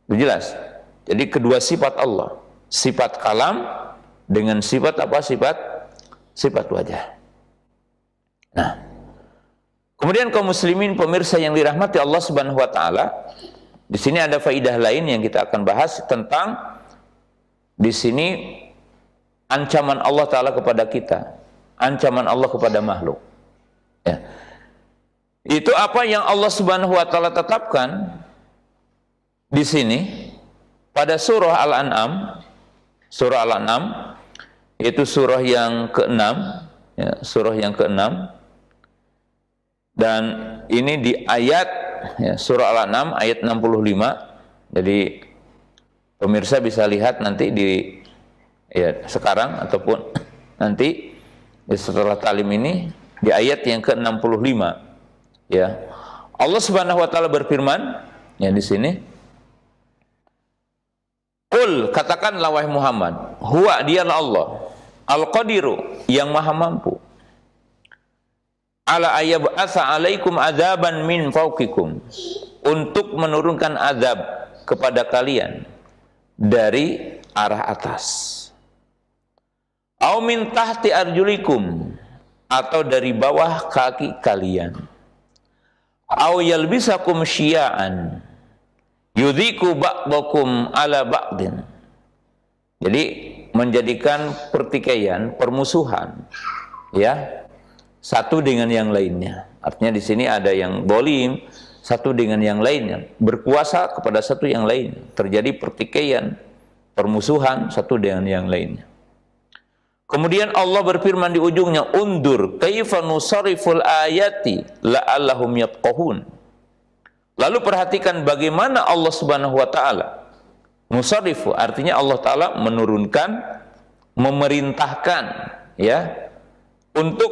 Jelas. Jadi kedua sifat Allah, sifat kalam dengan sifat apa? Sifat wajah. Nah, kemudian kaum muslimin pemirsa yang dirahmati Allah Subhanahu wa taala, di sini ada faidah lain yang kita akan bahas tentang di sini ancaman Allah taala kepada kita, ancaman Allah kepada makhluk. Ya. Itu apa yang Allah Subhanahu wa taala tetapkan di sini pada surah Al-An'am, surah Al-An'am yaitu surah yang ke-6, ya, surah yang ke-6. Dan ini di ayat, ya, surah Al-An'am ayat 65. Jadi pemirsa bisa lihat nanti di sekarang ataupun nanti setelah talim ini di ayat yang ke-65. Ya. Allah Subhanahu wa taala berfirman, ya, di sini, Qul, katakanlah wahai Muhammad, huwa, dialah Allah, al-qadiru, yang maha mampu, ala ayyab'atsa alaikum adzaban min fawqikum, untuk menurunkan azab kepada kalian dari arah atas, au min tahti arjulikum, atau dari bawah kaki kalian, au yalbisakum syia'an yudhiku ba'dakum ala ba'din. Jadi menjadikan pertikaian, permusuhan, ya, satu dengan yang lainnya. Artinya di sini ada yang dolim satu dengan yang lainnya, berkuasa kepada satu yang lain, terjadi pertikaian, permusuhan satu dengan yang lainnya. Kemudian Allah berfirman di ujungnya, undur kaifa nusarriful ayati la'allahum yafqahun. Lalu perhatikan bagaimana Allah Subhanahu wa taala musarrifu, artinya Allah taala menurunkan, memerintahkan, ya, untuk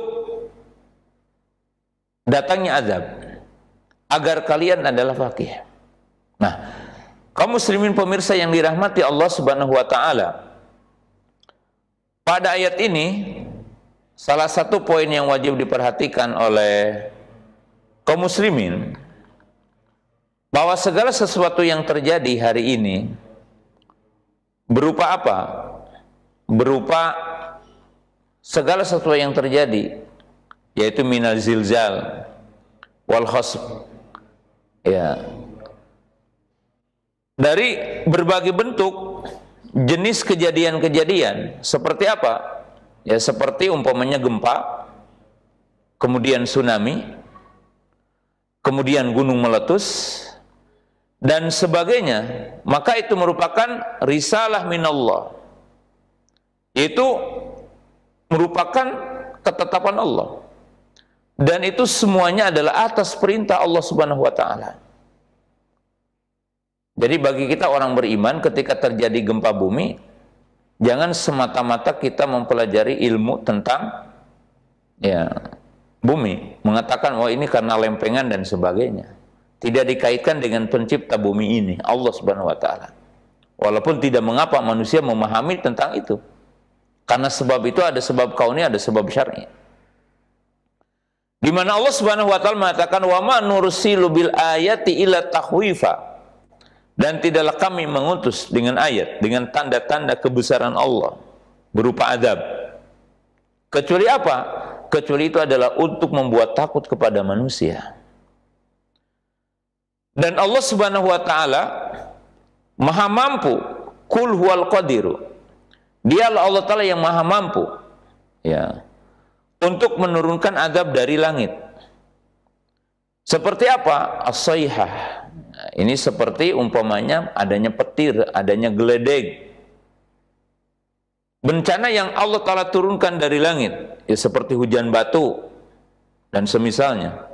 datangnya azab agar kalian adalah faqih. Nah, kaum muslimin pemirsa yang dirahmati Allah Subhanahu wa taala, pada ayat ini salah satu poin yang wajib diperhatikan oleh kaum muslimin, bahwa segala sesuatu yang terjadi hari ini berupa apa? Berupa segala sesuatu yang terjadi, yaitu minal zilzal wal khasf, ya, dari berbagai bentuk jenis kejadian-kejadian. Seperti apa? Ya, seperti umpamanya gempa, kemudian tsunami, kemudian gunung meletus, dan sebagainya. Maka itu merupakan risalah minallah, itu merupakan ketetapan Allah, dan itu semuanya adalah atas perintah Allah Subhanahu wa taala. Jadi bagi kita orang beriman, ketika terjadi gempa bumi, jangan semata-mata kita mempelajari ilmu tentang, ya, bumi, mengatakan oh ini karena lempengan dan sebagainya. Tidak dikaitkan dengan pencipta bumi ini, Allah Subhanahu wa taala. Walaupun tidak mengapa manusia memahami tentang itu. Karena sebab itu ada sebab kauni, ada sebab syar'i. Di mana Allah Subhanahu wa taala mengatakan wa ma nursilu bil ayati illa tahwifa. Dan tidaklah kami mengutus dengan ayat, dengan tanda-tanda kebesaran Allah berupa azab. Kecuali apa? Kecuali itu adalah untuk membuat takut kepada manusia. Dan Allah Subhanahu wa taala maha mampu, kul huwal qadiru, dialah Allah taala yang maha mampu, ya, untuk menurunkan azab dari langit. Seperti apa? As-sayhah, Ini seperti umpamanya adanya petir, adanya geledek. Bencana yang Allah Ta'ala turunkan dari langit, ya seperti hujan batu dan semisalnya.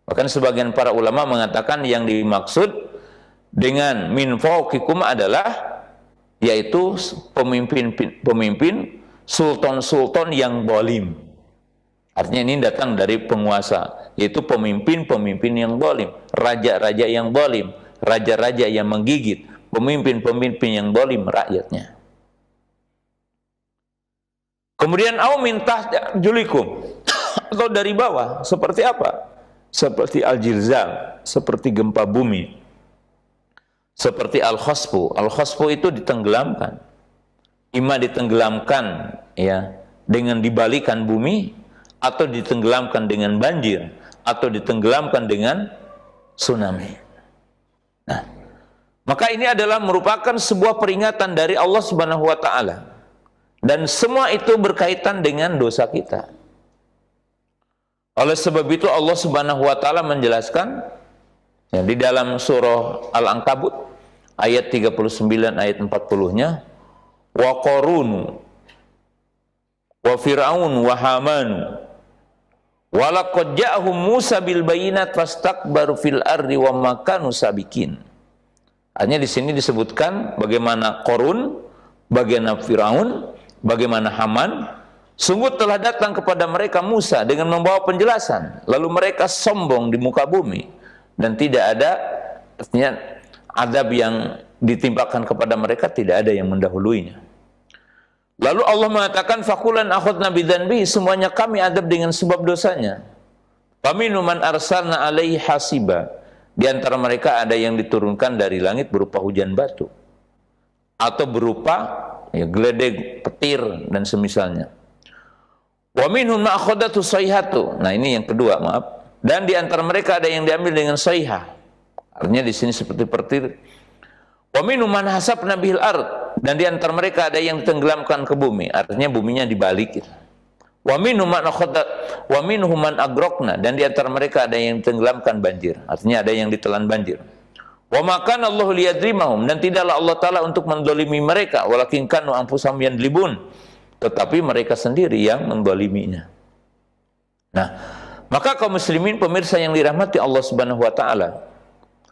Bahkan sebagian para ulama mengatakan yang dimaksud dengan min fawqikum adalah yaitu pemimpin sultan-sultan yang zalim. Artinya ini datang dari penguasa, yaitu pemimpin-pemimpin yang zalim, raja-raja yang zalim, raja-raja yang menggigit, pemimpin-pemimpin yang zalim rakyatnya. Kemudian au min tahti julikum, atau dari bawah, seperti apa? Seperti al-jilzal, seperti gempa bumi, seperti al-khasfu. Al-khasfu itu ditenggelamkan, ima ditenggelamkan ya dengan dibalikan bumi, atau ditenggelamkan dengan banjir, atau ditenggelamkan dengan tsunami. Nah, maka ini adalah merupakan sebuah peringatan dari Allah Subhanahu wa Ta'ala, dan semua itu berkaitan dengan dosa kita. Oleh sebab itu Allah Subhanahu wa Ta'ala menjelaskan ya, di dalam surah Al-Ankabut ayat 39 ayat 40-nya, wa qarunu wa fir'aun wa hamanu wa laqad ja'ahum Musa bil bayinat fastakbaru fil ardi wa ma kanu sabiqin. Hanya di sini disebutkan bagaimana Qarun, bagaimana Firaun, bagaimana Haman, sungguh telah datang kepada mereka Musa dengan membawa penjelasan, lalu mereka sombong di muka bumi, dan tidak ada, artinya adab yang ditimpakan kepada mereka tidak ada yang mendahuluinya. Lalu Allah mengatakan fakulan akhadna bidzanbi, semuanya kami adab dengan sebab dosanya. Faminhum man arsalna alaihi hasiba, di antara mereka ada yang diturunkan dari langit berupa hujan batu atau berupa ya, geledek, petir dan semisalnya. Wa minhum ma akhadatu sayhatu. Nah, ini yang kedua, maaf. Dan di antara mereka ada yang diambil dengan sayhah. Artinya di sini seperti petir. Wa minhum man hasabna bihil ard, dan di antara mereka ada yang ditenggelamkan ke bumi, artinya buminya dibalik gitu. Wa minhum man akhadhat wa minhum man agrokna, dan di antara mereka ada yang ditenggelamkan banjir, artinya ada yang ditelan banjir. Wa makana Allahu liyadrimahum, dan tidaklah Allah Ta'ala untuk mendolimi mereka, walakin kanu anfusahum yadlibun, tetapi mereka sendiri yang mendoliminya. Nah, maka kaum muslimin pemirsa yang dirahmati Allah Subhanahu wa Ta'ala,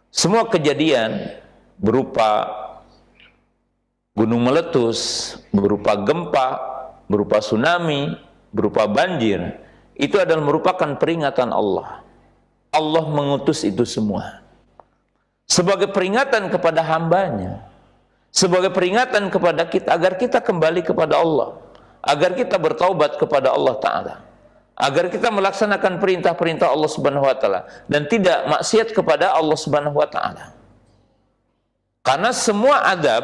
semua kejadian berupa gunung meletus, berupa gempa, berupa tsunami, berupa banjir, itu adalah merupakan peringatan Allah. Allah mengutus itu semua sebagai peringatan kepada hambanya, sebagai peringatan kepada kita agar kita kembali kepada Allah, agar kita bertaubat kepada Allah Ta'ala, agar kita melaksanakan perintah-perintah Allah Subhanahu wa Ta'ala dan tidak maksiat kepada Allah Subhanahu wa Ta'ala. Karena semua adab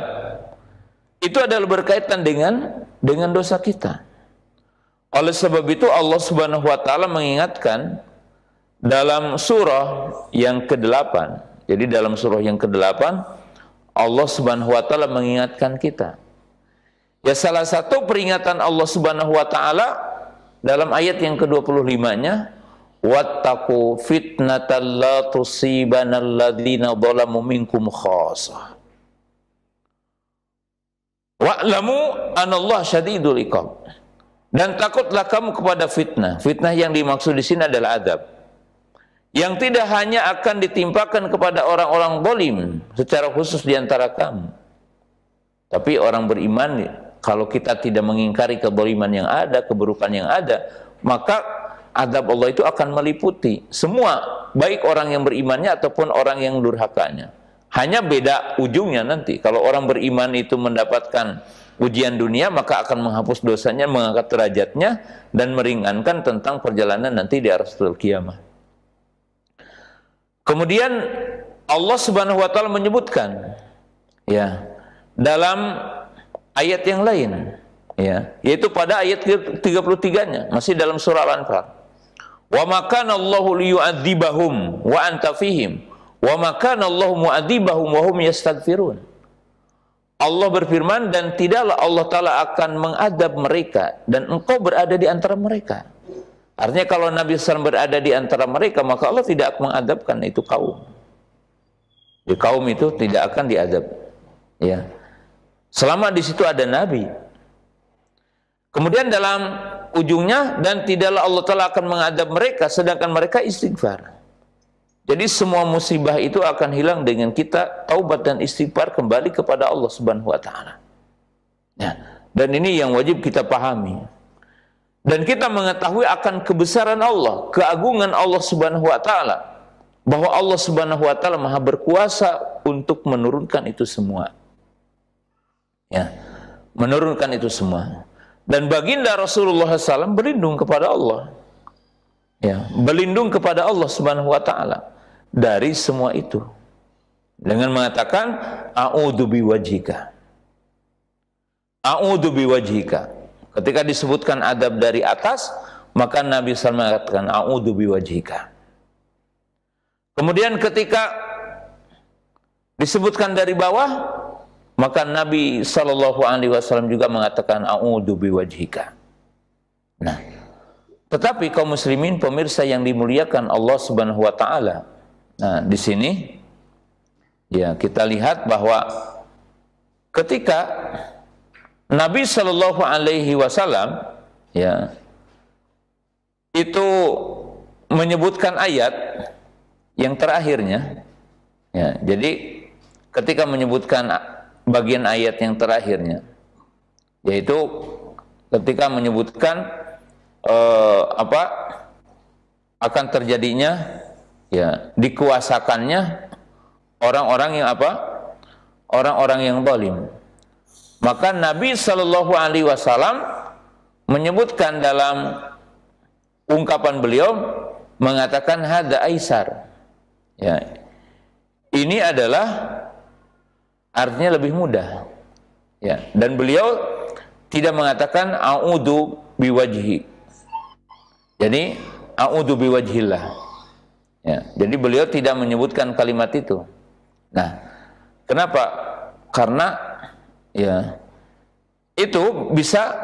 itu adalah berkaitan dengan dosa kita. Oleh sebab itu Allah Subhanahu wa Ta'ala mengingatkan dalam surah yang ke-8. Jadi dalam surah yang ke-8 Allah Subhanahu wa Ta'ala mengingatkan kita. Ya, salah satu peringatan Allah Subhanahu wa Ta'ala dalam ayat yang ke-25-nya, wattaqu fitnatal la tusibanal ladzina dzalamu minkum khassah wa'lamu anallaha syadidul iqab. Dan takutlah kamu kepada fitnah. Fitnah yang dimaksud di sini adalah adab yang tidak hanya akan ditimpakan kepada orang-orang zalim secara khusus di antara kamu, tapi orang beriman. Kalau kita tidak mengingkari kezaliman yang ada, keburukan yang ada, maka adab Allah itu akan meliputi semua, baik orang yang berimannya ataupun orang yang durhakanya. Hanya beda ujungnya nanti. Kalau orang beriman itu mendapatkan ujian dunia, maka akan menghapus dosanya, mengangkat derajatnya, dan meringankan tentang perjalanan nanti di Rasul Qiyamah. Kemudian Allah Subhanahu wa Ta'ala menyebutkan ya dalam ayat yang lain, ya, yaitu pada ayat 33-nya, masih dalam surah Al-Anfal. Wa makana Allahu liyu'adzibahum wa anta fihim wa makana Allahu mu'adzibahum wa hum yastaghfirun. Allah berfirman, dan tidaklah Allah Ta'ala akan mengadab mereka dan engkau berada di antara mereka. Artinya kalau Nabi SAW berada di antara mereka, maka Allah tidak mengadabkan itu kaum. Di kaum itu tidak akan diazab. Ya. Selama di situ ada nabi. Kemudian dalam ujungnya, dan tidaklah Allah Ta'ala akan mengadab mereka sedangkan mereka istighfar. Jadi semua musibah itu akan hilang dengan kita taubat dan istighfar kembali kepada Allah Subhanahu wa Ta'ala. Ya. Dan ini yang wajib kita pahami. Dan kita mengetahui akan kebesaran Allah, keagungan Allah Subhanahu wa Ta'ala, bahwa Allah Subhanahu wa Ta'ala Maha berkuasa untuk menurunkan itu semua. Ya, menurunkan itu semua. Dan baginda Rasulullah SAW berlindung kepada Allah. Ya, berlindung kepada Allah Subhanahu wa Ta'ala dari semua itu dengan mengatakan a'udzu biwajhika. A'udzu biwajhika. Ketika disebutkan adab dari atas, maka Nabi SAW mengatakan a'udzu biwajhika. Kemudian ketika disebutkan dari bawah, maka Nabi SAW juga mengatakan a'udzu biwajhika. Nah, tetapi kaum muslimin pemirsa yang dimuliakan Allah Subhanahu wa Ta'ala, nah di sini ya kita lihat bahwa ketika Nabi SAW ya itu menyebutkan ayat yang terakhirnya, ya, jadi ketika menyebutkan bagian ayat yang terakhirnya, yaitu ketika menyebutkan akan terjadinya ya dikuasakannya orang-orang yang orang-orang yang zalim. Maka Nabi SAW menyebutkan dalam ungkapan beliau mengatakan hada aisar. Ya, ini adalah artinya lebih mudah. Ya, dan beliau tidak mengatakan a'udzu biwajhi. Jadi a'udzu biwajhillah. Ya, jadi beliau tidak menyebutkan kalimat itu. Nah, kenapa? Karena ya itu bisa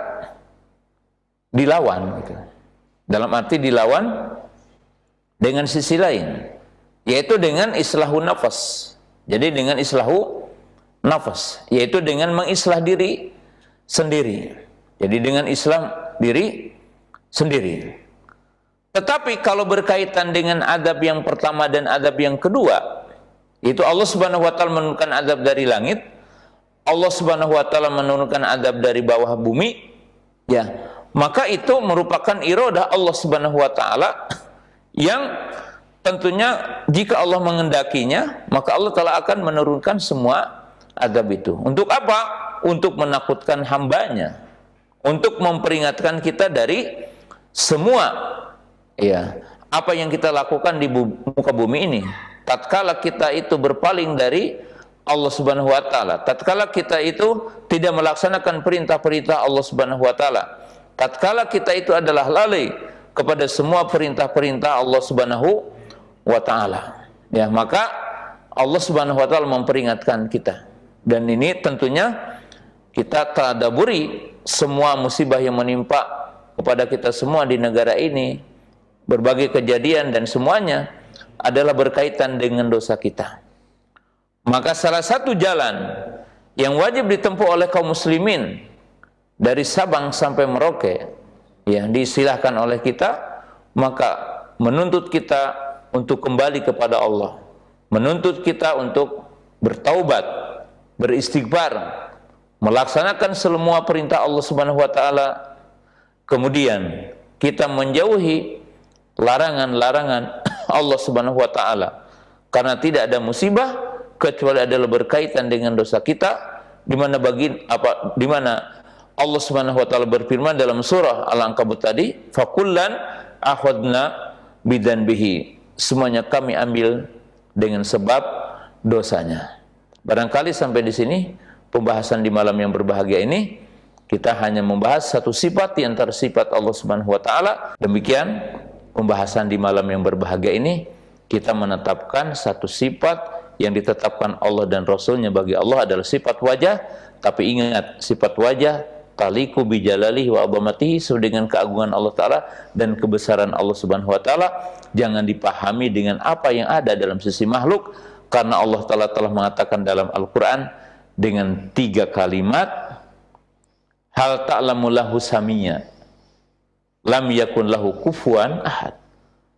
dilawan gitu. Dalam arti dilawan dengan sisi lain, yaitu dengan islahu nafas. Jadi dengan islahu nafas, yaitu dengan mengislah diri sendiri. Jadi dengan Islam diri sendiri. Tetapi kalau berkaitan dengan adab yang pertama dan adab yang kedua, itu Allah Subhanahu wa Ta'ala menurunkan adab dari langit, Allah Subhanahu wa Ta'ala menurunkan adab dari bawah bumi, ya, maka itu merupakan iradah Allah Subhanahu wa Ta'ala yang tentunya jika Allah mengendakinya, maka Allah Ta'ala akan menurunkan semua adab itu. Untuk apa? Untuk menakutkan hambanya, untuk memperingatkan kita dari semua ya apa yang kita lakukan di muka bumi ini. Tatkala kita itu berpaling dari Allah Subhanahu wa Ta'ala, tatkala kita itu tidak melaksanakan perintah-perintah Allah Subhanahu wa Ta'ala, tatkala kita itu adalah lalai kepada semua perintah-perintah Allah Subhanahu wa Ta'ala, ya, maka Allah Subhanahu wa Ta'ala memperingatkan kita. Dan ini tentunya kita tadaburi semua musibah yang menimpa kepada kita semua di negara ini, berbagai kejadian dan semuanya adalah berkaitan dengan dosa kita. Maka salah satu jalan yang wajib ditempuh oleh kaum muslimin dari Sabang sampai Merauke, yang diistilahkan oleh kita, maka menuntut kita untuk kembali kepada Allah, menuntut kita untuk bertaubat, beristighfar, melaksanakan semua perintah Allah Subhanahu wa Ta'ala, kemudian kita menjauhi larangan-larangan Allah Subhanahu wa Ta'ala, karena tidak ada musibah kecuali adalah berkaitan dengan dosa kita, di mana Allah Subhanahu wa Ta'ala berfirman dalam surah Al-Ankabut tadi, fakullan akhadna bidzanbihi, semuanya kami ambil dengan sebab dosanya. Barangkali sampai di sini pembahasan di malam yang berbahagia ini, kita hanya membahas satu sifat di antara sifat Allah Subhanahu wa Ta'ala. Demikian pembahasan di malam yang berbahagia ini, kita menetapkan satu sifat yang ditetapkan Allah dan Rasulnya bagi Allah adalah sifat wajah. Tapi ingat, sifat wajah taliku bijalalihi wa azamatihi, sesuai dengan keagungan Allah Ta'ala dan kebesaran Allah Subhanahu wa Ta'ala. Jangan dipahami dengan apa yang ada dalam sisi makhluk, Karena Allah Ta'ala telah mengatakan dalam Al-Quran dengan 3 kalimat, hal ta'lamu lahu samiyya, lam yakun lahu kufuwan ahad,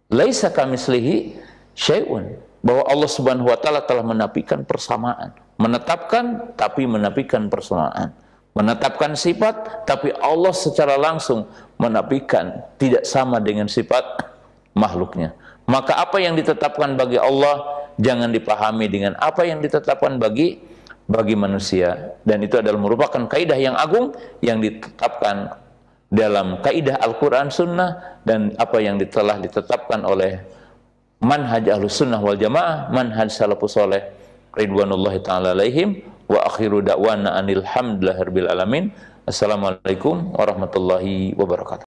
laisa kamislihi syai'un. Bahwa Allah Subhanahu wa Ta'ala telah menafikan persamaan, menetapkan tapi menafikan persamaan, menetapkan sifat tapi Allah secara langsung menafikan, tidak sama dengan sifat makhluknya. Maka apa yang ditetapkan bagi Allah jangan dipahami dengan apa yang ditetapkan bagi manusia, dan itu adalah merupakan kaidah yang agung yang ditetapkan dalam kaidah Al-Quran Sunnah, dan apa yang telah ditetapkan oleh manhaj Ahlus Sunnah wal Jamaah, manhaj salafus saleh ridwanullahi ta'ala alaihim. Wa akhiru da'wana anil hamdulillahirabbil alamin. Assalamualaikum warahmatullahi wabarakatuh.